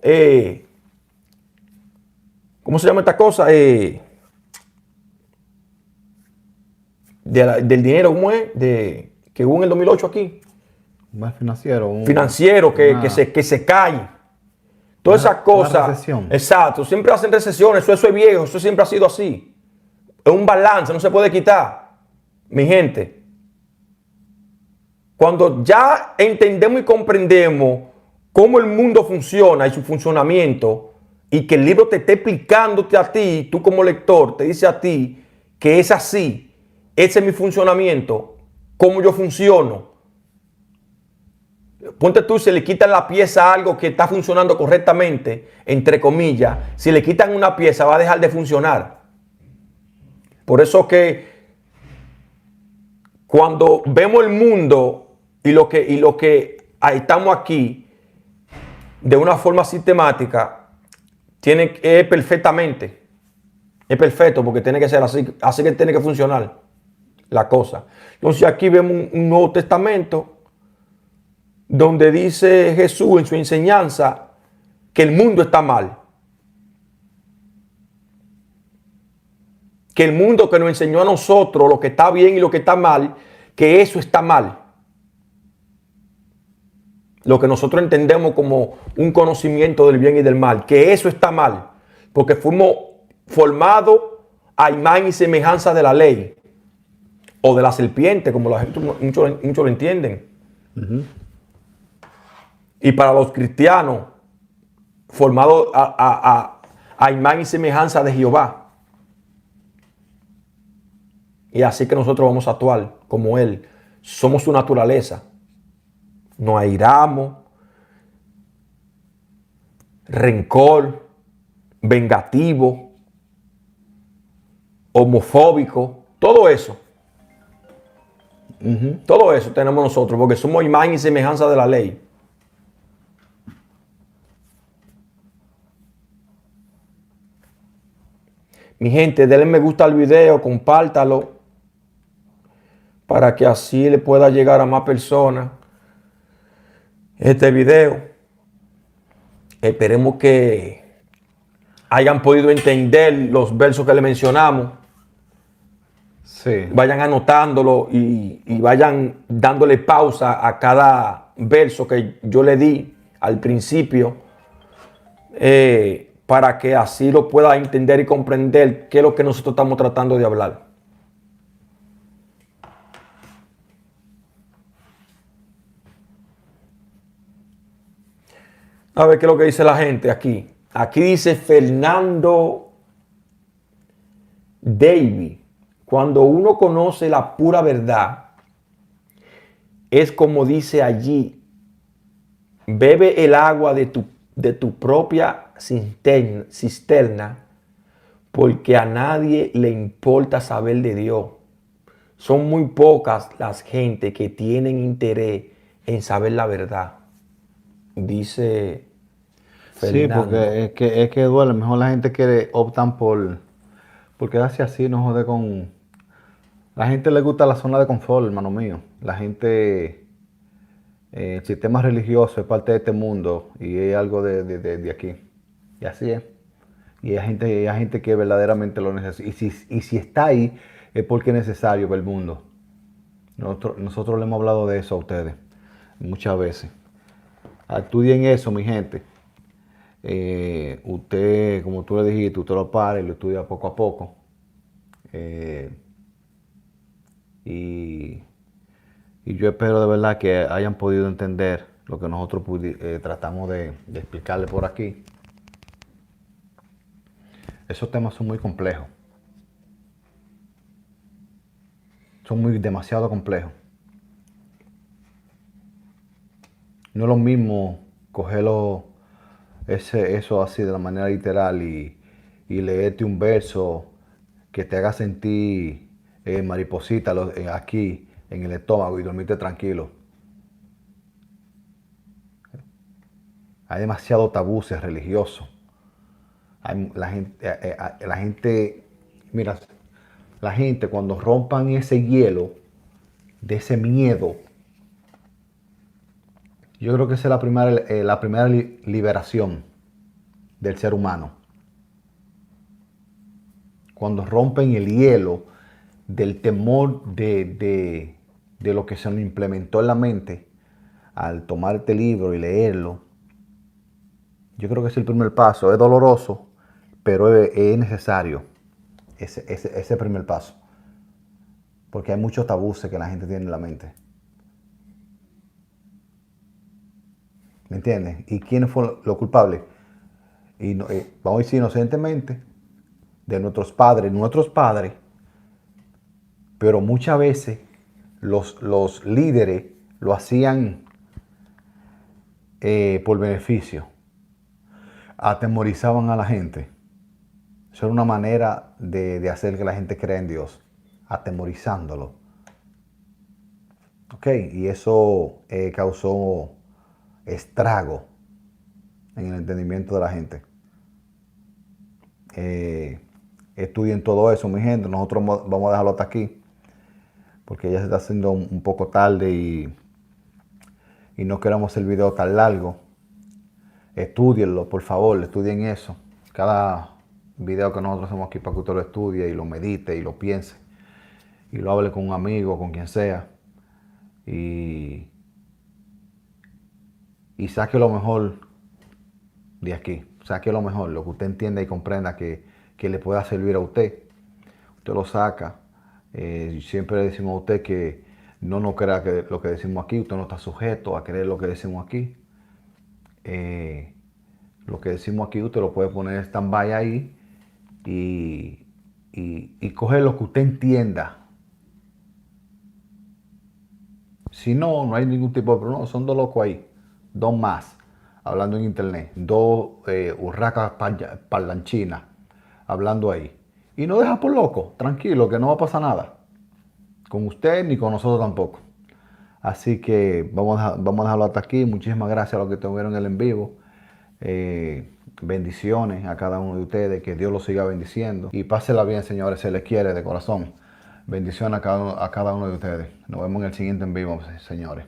¿cómo se llama esta cosa? Del dinero, ¿cómo es? Que hubo en el 2008 aquí. Más financiero. Financiero, que se cae. Todas esas cosas. Una recesión. Exacto. Siempre hacen recesiones. Eso es viejo. Eso siempre ha sido así. Es un balance. No se puede quitar. Mi gente. Cuando ya entendemos y comprendemos cómo el mundo funciona y su funcionamiento, y que el libro te esté explicándote a ti, tú como lector, te dice a ti que es así, ese es mi funcionamiento, cómo yo funciono. Ponte tú, si le quitan la pieza a algo que está funcionando correctamente, entre comillas, si le quitan una pieza va a dejar de funcionar. Por eso que cuando vemos el mundo y lo que estamos aquí de una forma sistemática, es perfectamente. Es perfecto porque tiene que ser así. Así que tiene que funcionar la cosa. Entonces aquí vemos un Nuevo Testamento donde dice Jesús en su enseñanza que el mundo está mal. Que el mundo que nos enseñó a nosotros lo que está bien y lo que está mal, que eso está mal. Lo que nosotros entendemos como un conocimiento del bien y del mal, que eso está mal, porque fuimos formados a imagen y semejanza de la ley o de la serpiente, como la gente, muchos lo entienden. Uh-huh. Y para los cristianos, formados a imagen y semejanza de Jehová. Y así que nosotros vamos a actuar como Él. Somos su naturaleza. Nos airamos, rencor, vengativo, homofóbico, todo eso. Uh-huh. Todo eso tenemos nosotros porque somos imagen y semejanza de la ley. Mi gente, denle me gusta al video, compártalo para que así le pueda llegar a más personas este video. Esperemos que hayan podido entender los versos que le mencionamos. Sí. Vayan anotándolo y vayan dándole pausa a cada verso que yo le di al principio, para que así lo pueda entender y comprender qué es lo que nosotros estamos tratando de hablar. A ver qué es lo que dice la gente aquí. Aquí dice Fernando David. Cuando uno conoce la pura verdad, es como dice allí, bebe el agua de tu propia cisterna, porque a nadie le importa saber de Dios. Son muy pocas las gente que tienen interés en saber la verdad. Dice Fernando. Sí, porque es que duele. Mejor la gente optan por Porque quedarse así, no jode con... La gente le gusta la zona de confort, hermano mío. La gente, el sistema religioso es parte de este mundo y es algo de aquí. Y así es. Y hay gente que verdaderamente lo necesita. Y si está ahí, es porque es necesario para el mundo. Nosotros le hemos hablado de eso a ustedes muchas veces. Estudien eso, mi gente. Usted, como tú le dijiste, usted lo para y lo estudia poco a poco. Y yo espero de verdad que hayan podido entender lo que nosotros tratamos de explicarle por aquí. Esos temas son muy complejos. Son demasiado complejos. No es lo mismo cogerlo eso así de la manera literal y leerte un verso que te haga sentir mariposita aquí en el estómago y dormirte tranquilo. Hay demasiado tabúes religiosos. La gente, mira, la gente cuando rompan ese hielo de ese miedo, yo creo que esa es la primera liberación del ser humano. Cuando rompen el hielo del temor de lo que se nos implementó en la mente al tomar este libro y leerlo, yo creo que es el primer paso. Es doloroso, pero es necesario ese primer paso. Porque hay muchos tabúes que la gente tiene en la mente. ¿Me entiendes? ¿Y quiénes fueron los culpables? Y vamos a decir inocentemente, de nuestros padres, pero muchas veces los líderes lo hacían por beneficio. Atemorizaban a la gente. Eso era una manera de hacer que la gente crea en Dios, atemorizándolo. ¿Ok? Y eso causó estrago en el entendimiento de la gente. Estudien todo eso, mi gente. Nosotros vamos a dejarlo hasta aquí, porque ya se está haciendo un poco tarde y no queremos el video tan largo. Estudienlo, por favor, estudien eso. Cada video que nosotros hacemos aquí para que usted lo estudie y lo medite y lo piense y lo hable con un amigo, con quien sea, y saque lo mejor de aquí. Saque lo mejor, lo que usted entienda y comprenda que le pueda servir a usted. Usted lo saca. Siempre le decimos a usted que no nos crea que lo que decimos aquí. Usted no está sujeto a creer lo que decimos aquí. Lo que decimos aquí usted lo puede poner en stand-by ahí y coger lo que usted entienda. Si no, no hay ningún tipo de problema. Son dos locos ahí. Dos más. Hablando en internet. Dos urracas parlanchinas. Hablando ahí. Y no deja por loco. Tranquilo, que no va a pasar nada. Con usted ni con nosotros tampoco. Así que vamos a dejarlo hasta aquí. Muchísimas gracias a los que estuvieron en el en vivo. Bendiciones a cada uno de ustedes. Que Dios los siga bendiciendo. Y pásela bien, señores. Se les quiere de corazón. Bendiciones a cada uno de ustedes. Nos vemos en el siguiente en vivo, señores.